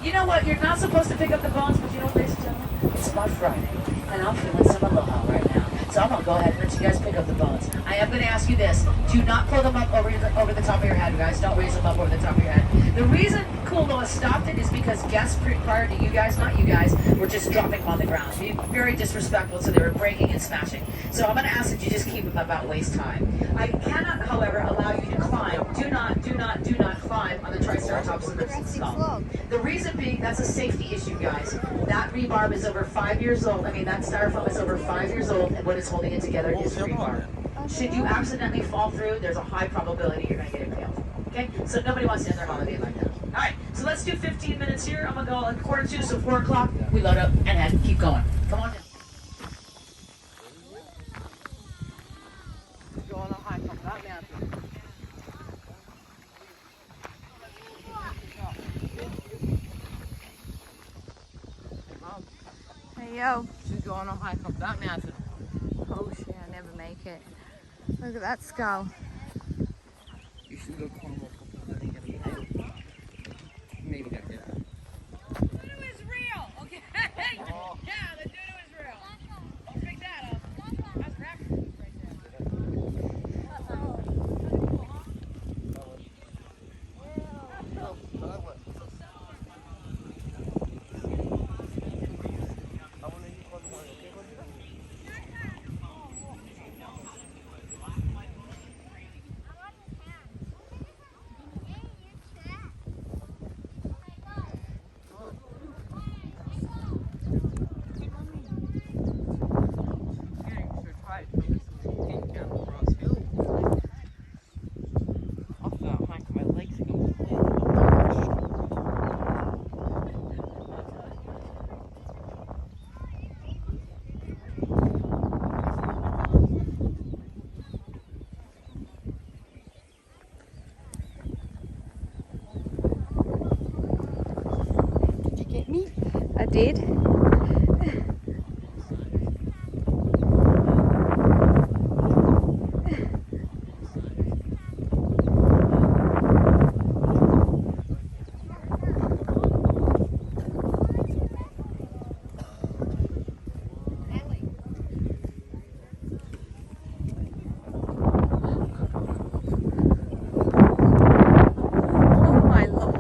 You know what? You're not supposed to pick up the bones, but you know what, ladies and gentlemen? It's my Friday, and I'm feeling some aloha right now. So I'm going to go ahead and let you guys pick up the bones. I am going to ask you this. Do not pull them up over the top of your head, guys. Don't raise them up over the top of your head. The reason Kualoa stopped it is because guests prior to you guys, not you guys, were just dropping them on the ground. Being very disrespectful, so they were breaking and smashing. So I'm going to ask that you just keep them about waist high. I cannot, however, allow you to climb. Do not climb on the Triceratops and the skull. The reason being, that's a safety issue, guys. That rebarb is over 5 years old. I mean, that styrofoam is over 5 years old, and what is holding it together is rebarb. Should you accidentally fall through, there's a high probability you're going to get impaled. Okay? So nobody wants to end their holiday like that. All right, so let's do 15 minutes here. I'm going to go at 1:45, so 4 o'clock, we load up and head. Keep going. Come on down. Go on a hike up that mountain. Hey, yo. She's going on a hike up that mountain. Oh, shit, I'll never make it. Look at that skull. You should go climb up and then get it. Maybe not get out. The doodoo is real, okay? Yeah, the doodoo is real. Don't pick that up. That's rapid right there. I did. Oh my lord.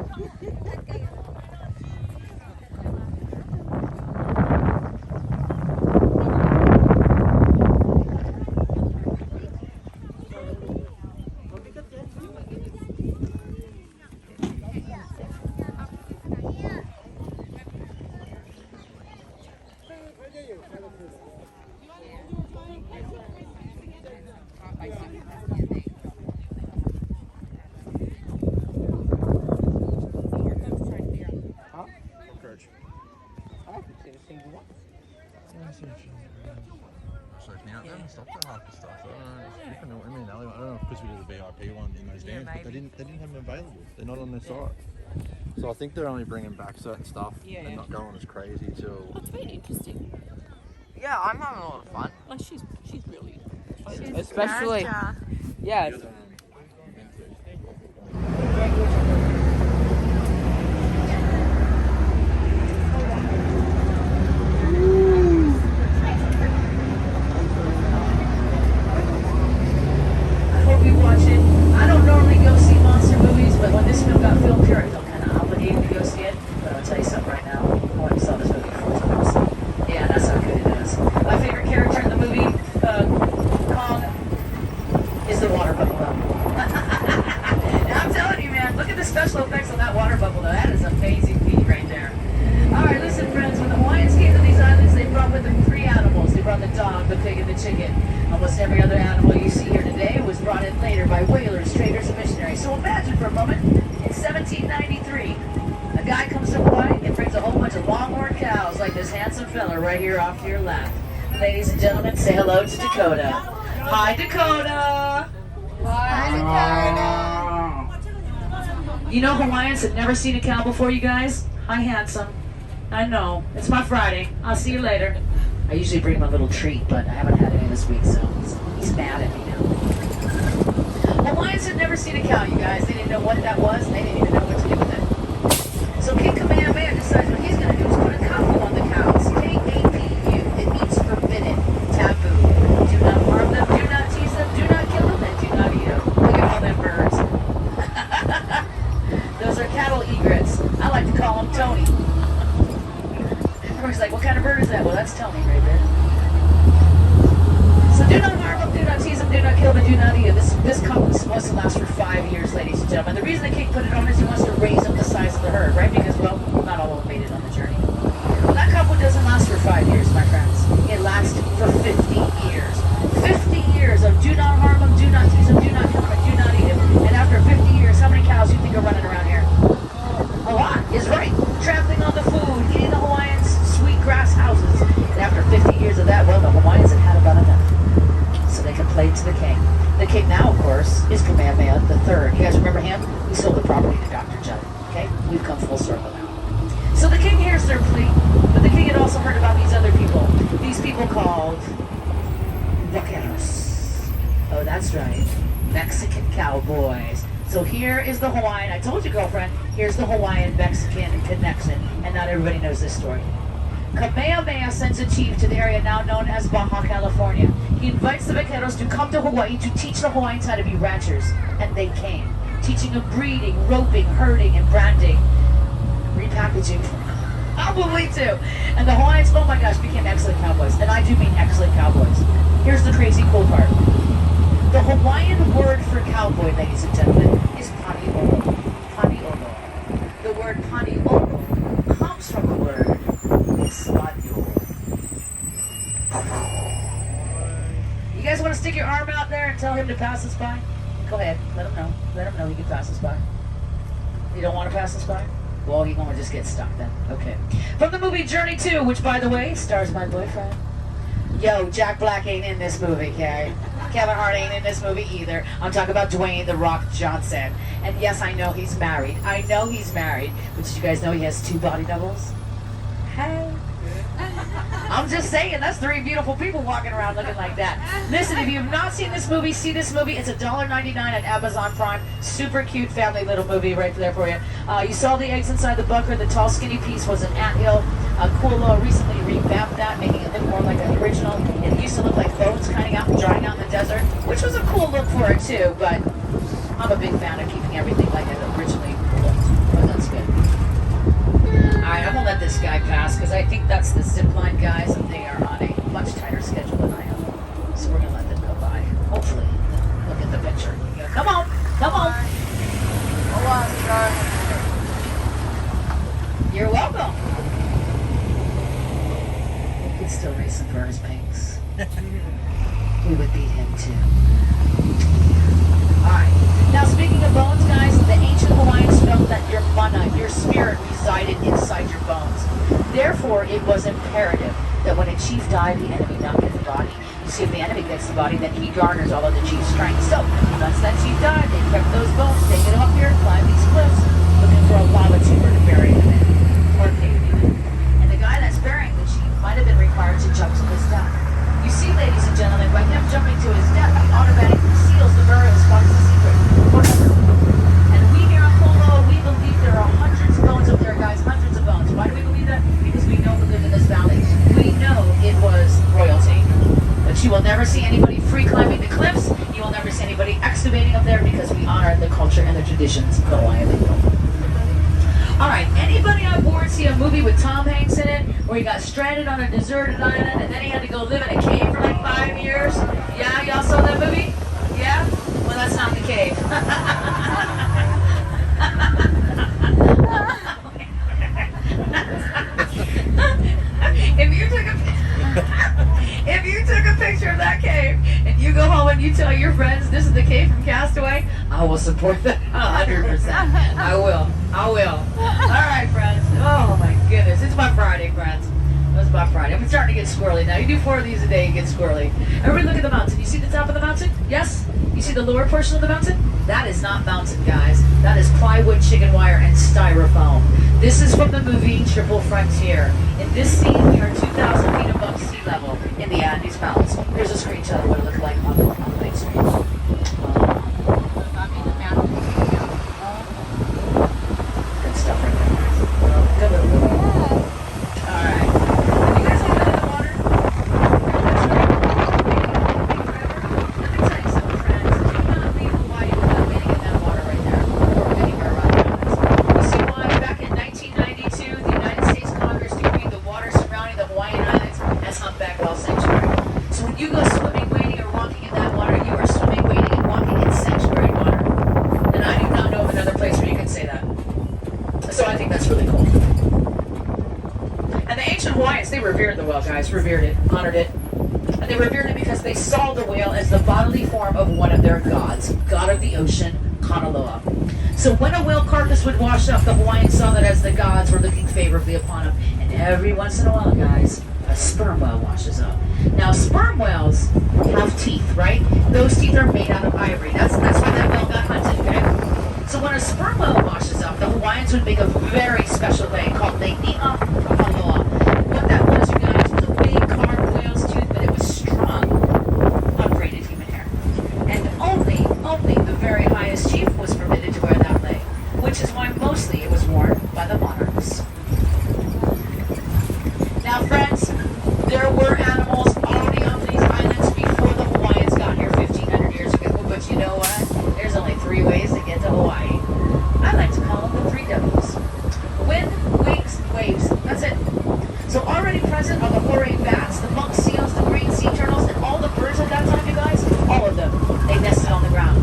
Soaking out. They haven't stopped at half the stuff. I don't know. It's different. I mean, I don't know if because we did the VIP one in those vans, but they didn't have them available. They're not on their site. So I think they're only bringing back certain stuff and not going as crazy till. Well, it's been interesting. Yeah, I'm having a lot of fun. Like she's really. Especially, yeah. I don't normally go see monster movies, but when this film got filmed here, I felt kind of obligated to go see it. But I'll tell you something right now. I went and saw this movie 4 times. Yeah, that's how good it is. My favorite character in the movie, Kong, is the water buffalo. And I'm telling you, man, look at the special effects on that water buffalo. That is amazing feat right there. All right, listen, friends. When the Hawaiians came to these islands, they brought with them 3 animals. They brought the dog, the pig, and the chicken. Almost every other animal you see here today was brought in later by whalers, traders, and missionaries. So imagine for a moment, in 1793, a guy comes to Hawaii and brings a whole bunch of longhorn cows like this handsome fella right here off to your left. Ladies and gentlemen, say hello to Dakota. Hi, Dakota. Hi, Dakota. You know Hawaiians have never seen a cow before, you guys? Hi, handsome. I know. It's my Friday. I'll see you later. I usually bring him a little treat, but I haven't had any this week, so he's mad at me now. Hawaiians had never seen a cow, you guys. They didn't know what that was, and they didn't even know what to do with it. So King Kamehameha decides what he's going to do is put a kapu on the cows. K-A-P-U. It means forbidden, taboo. Do not harm them, do not tease them, do not kill them, and do not eat them. Look at all them birds. Those are cattle egrets. I like to call them Tony. Everybody's like, what kind of bird is that? Well, that's Tony right there. So do not harm them, do not tease them, do not kill them, do not eat them. This couple is supposed to last for 5 years, ladies and gentlemen. The reason the king put it on is he wants to raise up the size of the herd, right? Because, well, not all of them made it on the journey. Well, that couple doesn't last for 5 years, my friends. It lasts for 50 years. 50 years of do not harm them, do not tease them, do not kill them, and do not eat them. And after 50 years, how many cows do you think are running around here? A lot is right. Trampling on the food, eating the Hawaiians' sweet grass houses. And after 50 years of that, well, the Hawaiians had about enough. So they complained to the king. The king now, of course, is Kamehameha III. You guys remember him? He sold the property to Dr. Judd. Okay? We've come full circle now. So the king hears their plea, but the king had also heard about these other people. These people called vaqueros. Oh, that's right. Mexican cowboys. So here is the Hawaiian, I told you, girlfriend, here's the Hawaiian-Mexican connection, and not everybody knows this story. Kamehameha sends a chief to the area now known as Baja California. He invites the vaqueros to come to Hawaii to teach the Hawaiians how to be ranchers, and they came, teaching them breeding, roping, herding, and branding, repackaging, probably too. And the Hawaiians, oh my gosh, became excellent cowboys, and I do mean excellent cowboys. Here's the crazy cool part. The Hawaiian word for cowboy, ladies and gentlemen, is paniolo. Paniolo. The word paniolo comes from the word Espanol. You guys want to stick your arm out there and tell him to pass us by? Go ahead, let him know. Let him know he can pass us by. You don't want to pass us by? Well, you're going to just get stuck then. Okay. From the movie Journey 2, which, by the way, stars my boyfriend. Yo, Jack Black ain't in this movie, okay? Kevin Hart ain't in this movie either. I'm talking about Dwayne "The Rock" Johnson. And yes, I know he's married. I know he's married. But did you guys know he has 2 body doubles? Hey. I'm just saying, that's 3 beautiful people walking around looking like that. Listen, if you have not seen this movie, see this movie. It's $1.99 at Amazon Prime. Super cute family little movie right there for you. You saw the eggs inside the bunker. The tall skinny piece was an anthill. Kualoa recently revamped that, making it look more like an original. It used to look like bones drying out in the desert, which was a cool look for it too, but I'm a big fan of keeping everything like it originally looked. But that's good. Alright, I'm going to let this guy pass because I think that's the zipline guys and they are on a much tighter schedule than I am. So we're going to let them go by. Hopefully, look at the picture. Yeah, come on, come on. Hold on, Charlie. You're welcome. We could still race him for his pinks. We would beat him too. Alright. Now speaking of bones, guys, the ancient Hawaiians felt that your mana, your spirit, resided inside your bones. Therefore, it was imperative that when a chief died, the enemy not get the body. You see, if the enemy gets the body, then he garners all of the chief's strength. So, once that chief died, they kept those bones, taking them up here, climbed these cliffs, looking for a lava chamber to bury them in, or cave even. And the guy that's burying the chief might have been required to jump to his death. You see, ladies and gentlemen, by him jumping to his death, he automatically seals the burial spot as a secret forever. And we here on Kualoa, we believe there are hundreds of bones up there, guys, hundreds of bones. Why do we believe that? Because we know who lived in this valley. We know it was royalty. But you will never see anybody free climbing the cliffs. You will never see anybody excavating up there because we honor the culture and the traditions of the Hawaiian people. All right, anybody on board see a movie with Tom Hanks in it where he got stranded on a deserted island and then he had to go live in a cave for like 5 years? Yeah, y'all saw that movie? Yeah? Well, that's not the cave. If you took a picture of that cave and you go home and you tell your friends this is the cave from Castaway, I will support that 100%. I will. All right, friends. Oh my goodness, it's my Friday, friends. It's my Friday. I'm starting to get squirrely now. You do 4 of these a day, you get squirrely. Everybody look at the mountain. You see the top of the mountain? Yes? You see the lower portion of the mountain? That is not mountain, guys. That is plywood, chicken wire, and styrofoam. This is from the movie Triple Frontier. In this scene, we are 2,000 feet above sea level in the Andes Mountains. Here's a screenshot of what it looked like on the big screen. Good stuff right there. Good little movie. All right. Have you guys ever been in the water? Let me tell you something, friends. You cannot leave Hawaii without being in that water right there, or anywhere around the islands. You see why back in 1992, the United States Congress decreed the water surrounding the Hawaiian Islands as humpback whale sanctuary. So when you go swimming, wading, or walking in that water, you are swimming, wading, and walking in sanctuary water. And I do not know of another place where you can say that. So I think that's really cool. And the ancient Hawaiians, they revered the whale, guys. Revered it, honored it. And they revered it because they saw the whale as the bodily form of one of their gods, god of the ocean, Kualoa. So when a whale carcass would wash up, the Hawaiians saw that as the gods were looking favorably upon him. And every once in a while, guys, a sperm whale washes up. Now, sperm whales have teeth, right? Those teeth are made out of ivory. That's why that whale got hunted, okay? So when a sperm whale washes up, the Hawaiians would make a very special thing called Leinia Kualoa. What that was, you guys, was a big carved whale's tooth, but it was strung on braided human hair. And only the very highest chief was permitted to wear that lei, which is why mostly it was worn by the monarchs. Now, friends, there were animals already on these islands before the Hawaiians got here 1,500 years ago. But you know what? There's only 3 ways to get to Hawaii. I like to call them the 3 W's. Wind, wings, waves. That's it. So already present are the hoary bats, the monk seals, the green sea turtles, and all the birds at that time, you guys, all of them, they nested on the ground.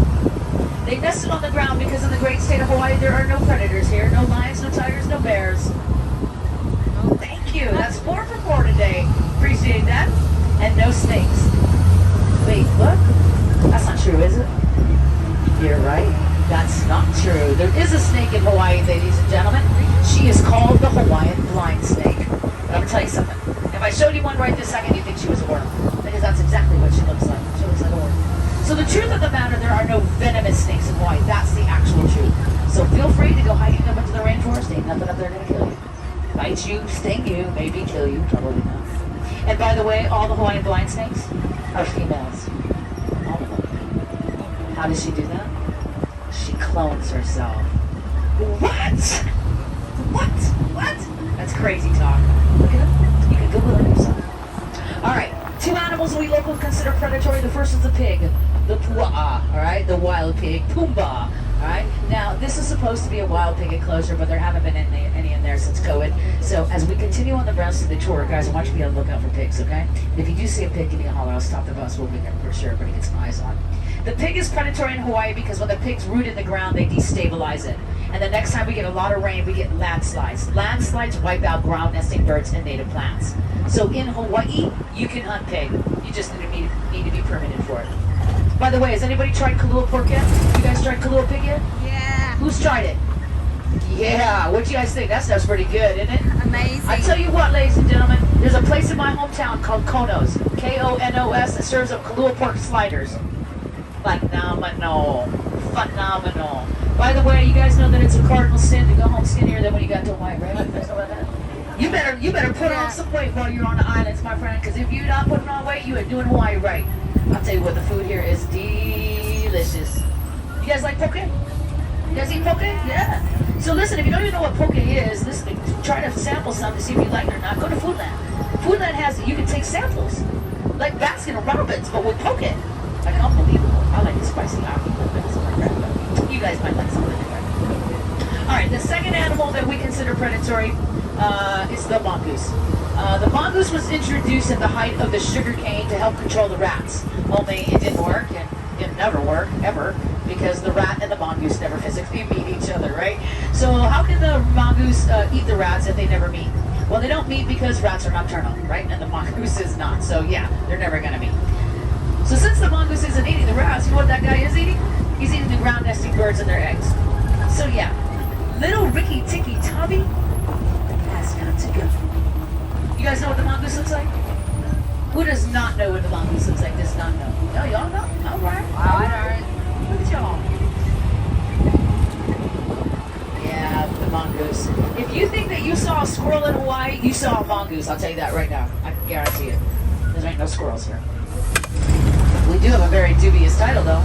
They nested on the ground because in the great state of Hawaii, there are no predators here. No lions, no tigers, no bears. Thank you. That's 4 for 4 today. Appreciate that. And no snakes. Wait, what? That's not true, is it? You're right. That's not true. There is a snake in Hawaii, ladies and gentlemen. She is called the Hawaiian blind snake. But I'm going to tell you something. If I showed you one right this second, you'd think she was a worm. Because that's exactly what she looks like. She looks like a worm. So the truth of the matter, there are no venomous snakes in Hawaii. That's the actual truth. So feel free to go hiking up into the rainforest. Ain't nothing up there going to kill you. Bite you, sting you, maybe kill you, probably not. And by the way, all the Hawaiian blind snakes are females. All of them. How does she do that? She clones herself. What? That's crazy talk. Look it up. You can Google it yourself. All right. 2 animals we locals consider predatory. The first is the pig, the pua'a, all right? The wild pig, Pumbaa. All right. Now, this is supposed to be a wild pig enclosure, but there haven't been any in there since COVID. So, as we continue on the rest of the tour, guys, I want you to be on the lookout for pigs, okay? If you do see a pig, give me a holler. I'll stop the bus. We'll be there for sure. Everybody get some eyes on. The pig is predatory in Hawaii because when the pigs root in the ground, they destabilize it. And the next time we get a lot of rain, we get landslides. Landslides wipe out ground nesting birds and native plants. So in Hawaii, you can hunt pig. You just need to be permitted for it. By the way, has anybody tried Kualoa pork yet? You guys tried Kualoa pig yet? Yeah. Who's tried it? Yeah, what do you guys think? That stuff's pretty good, isn't it? Amazing. I tell you what, ladies and gentlemen, there's a place in my hometown called Konos, K-O-N-O-S, that serves up Kualoa pork sliders. Phenomenal. Phenomenal. By the way, you guys know that it's a cardinal sin to go home skinnier than when you got to Hawaii, right? You guys know about that? You better put on some weight while you're on the islands, my friend, because if you're not putting on weight, you are doing Hawaii right. I'll tell you what, the food here is delicious. You guys like poke? You guys eat poke? Yeah. So listen, if you don't even know what poke is, listen, try to sample some to see if you like it or not. Go to Foodland. Foodland has, you can take samples. Like Baskin Robbins, but with poke. Like, unbelievable. I like the spicy aqua. You guys might like something different. Alright, the second animal that we consider predatory is the mongoose. The mongoose was introduced at the height of the sugar cane to help control the rats. Only it didn't work, and it never worked, ever, because the rat and the mongoose never physically meet each other, right? So how can the mongoose eat the rats if they never meet? Well, they don't meet because rats are nocturnal, right? And the mongoose is not. So yeah, they're never going to meet. So since the mongoose isn't eating the rats, you know what that guy is eating? He's eating the ground nesting birds and their eggs. So yeah, little Ricky Tikki Tavi has got to go. You guys know what the mongoose looks like? Who does not know what the mongoose looks like? Does not know? Oh, y'all know? All right. All right. Look at y'all. Yeah, the mongoose. If you think that you saw a squirrel in Hawaii, you saw a mongoose. I'll tell you that right now. I can guarantee it. There ain't no squirrels here. We do have a very dubious title, though.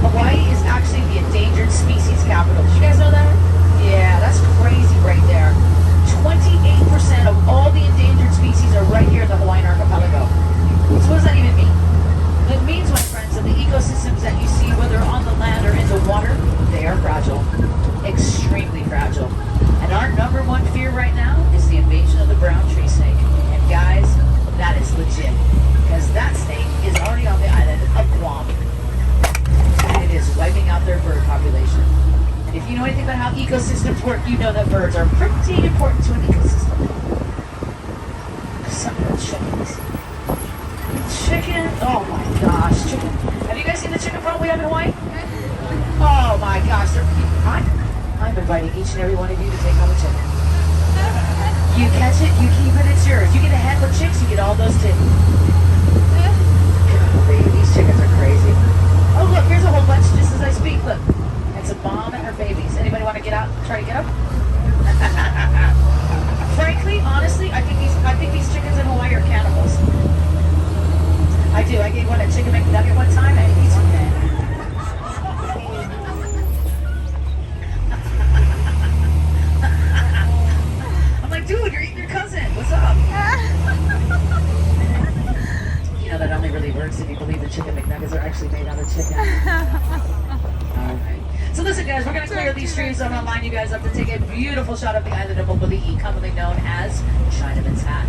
Hawaii is actually the endangered species capital. Did you guys know that? Yeah, that's crazy right there. 28% of all the endangered species are right here in the Hawaiian archipelago. So what does that even mean? It means, my friends, that the ecosystems that you see, whether on the land or in the water, they are fragile. Extremely fragile. And our number one fear right now is the invasion of the brown tree snake. And guys, that is legit. Because that snake is already on the island of Guam. And it is wiping out their bird population. And if you know anything about how ecosystems work, you know that birds are pretty important to an ecosystem. Some of the chickens. Chicken? Oh my gosh, chicken. Have you guys seen the chicken farm we have in Hawaii? Oh my gosh, I'm inviting each and every one of you to take home a chicken. You catch it, you keep it, it's yours. You get a handful of chicks, you get all those too. These chickens are crazy. Oh look, here's a whole bunch just as I speak. Look, it's a mom and her babies. Anybody want to get out? Try to get up? Frankly, honestly, I think these chickens in Hawaii are cannibals. I do. I gave one a chicken McNugget one time and he's I'm like, dude, you're eating your cousin. What's up? You know that only really works if you believe the chicken McNuggets are actually made out of chicken. Alright. So listen guys, we're going to clear these streams. I'm going to line you guys up to take a beautiful shot of the island of Mo'ali'i, commonly known as Chinaman's Hat.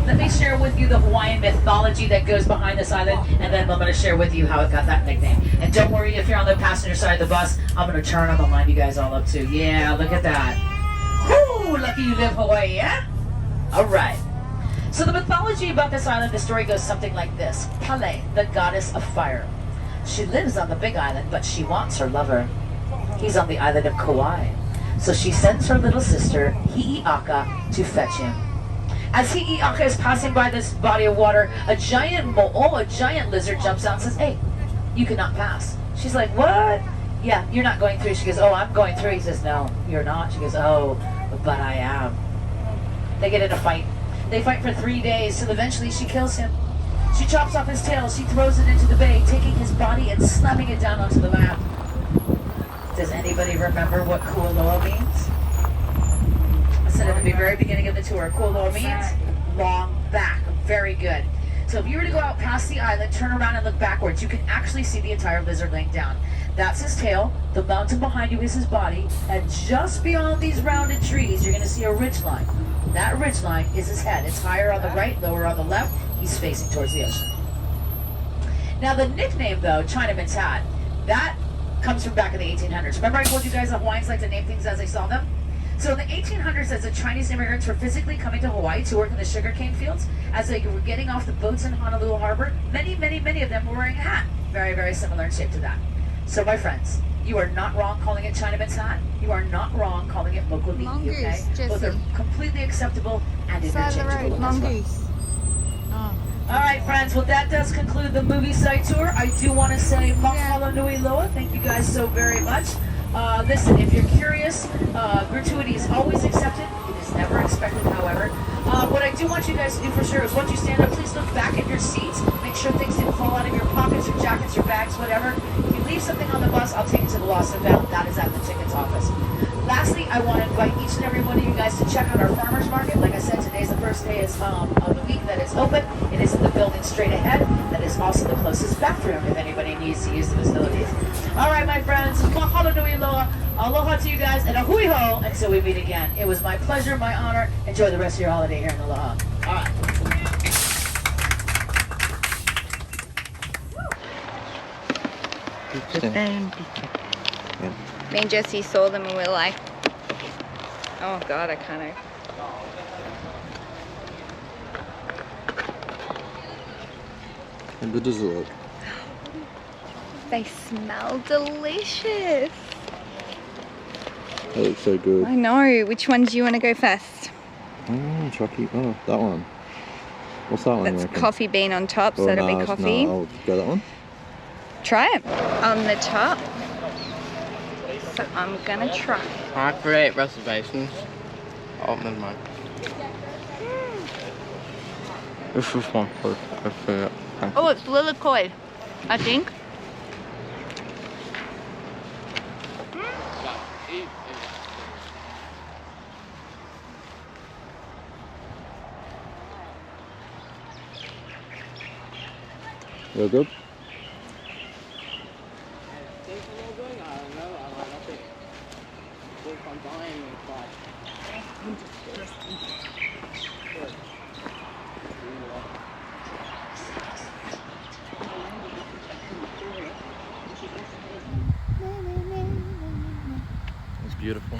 Let me share with you the Hawaiian mythology that goes behind this island, and then I'm going to share with you how it got that nickname. And don't worry, if you're on the passenger side of the bus, I'm going to turn, I'm going to line you guys all up too. Yeah, look at that. Whoo, lucky you live Hawaii, yeah? Alright. So the mythology about this island, the story goes something like this. Pele, the goddess of fire. She lives on the big island, but she wants her lover. He's on the island of Kauai. So she sends her little sister, Hi'iaka, to fetch him. As Hi'iaka is passing by this body of water, a giant mo'o, a giant lizard, jumps out and says, hey, you cannot pass. She's like, what? Yeah, you're not going through. She goes, oh, I'm going through. He says, no, you're not. She goes, oh, but I am. They get in a fight. They fight for 3 days, so eventually she kills him. She chops off his tail, she throws it into the bay, taking his body and slamming it down onto the map. Does anybody remember what Kualoa means? I said at the very beginning of the tour, Kualoa means long back. Very good. So if you were to go out past the island, turn around and look backwards, you can actually see the entire lizard laying down. That's his tail, the mountain behind you is his body, and just beyond these rounded trees, you're going to see a ridge line. That ridge line is his head. It's higher on the right, lower on the left. He's facing towards the ocean. Now the nickname, though, Chinaman's Hat, that comes from back in the 1800s. Remember I told you guys the Hawaiians like to name things as they saw them? So in the 1800s, as the Chinese immigrants were physically coming to Hawaii to work in the sugarcane fields, as they were getting off the boats in Honolulu Harbor, many of them were wearing a hat. Very, very similar in shape to that. So my friends, You are not wrong calling it Chinaman's hat. You are not wrong calling it Mokoli, Mongoose, okay? Both are Jesse. completely acceptable and Side of the interchangeable. road, mongoose. Oh. All right, friends. Well, that does conclude the movie site tour. I do want to say mahalo nui loa. Thank you guys so very much. Listen, if you're curious, gratuity is always accepted. It is never expected, however. What I do want you guys to do for sure is once you stand up, please look back at your seats. Make sure things didn't fall out of your pockets, your jackets, your bags, whatever. If you leave something on the bus, I'll take it to the lost and found. That is at the tickets office. Lastly, I want to invite each and every one of you guys to check out our farmers market. Like I said, today's the first day of the week that it's open. It is in the building straight ahead. That is also the closest bathroom if anybody needs to use the facilities. All right, my friends, mahalo nui loa. Aloha to you guys, and a hui ho until we meet again. It was my pleasure, my honor. Enjoy the rest of your holiday here in Aloha. All right. Me and Jesse saw them and we were like, oh God, I can't. And the dessert. They smell delicious. That looks so good. I know. Which one do you want to go first? Oh, Chucky. Oh, that one. What's that one? you That's reckon? coffee bean on top, so Oh, it'll nah, be coffee. No, I'll go that one. Try it on the top. So I'm gonna try. I create reservations. Oh, never mind. This is one first. I forget. Oh, it's lilikoi, I think. Real good? It's beautiful.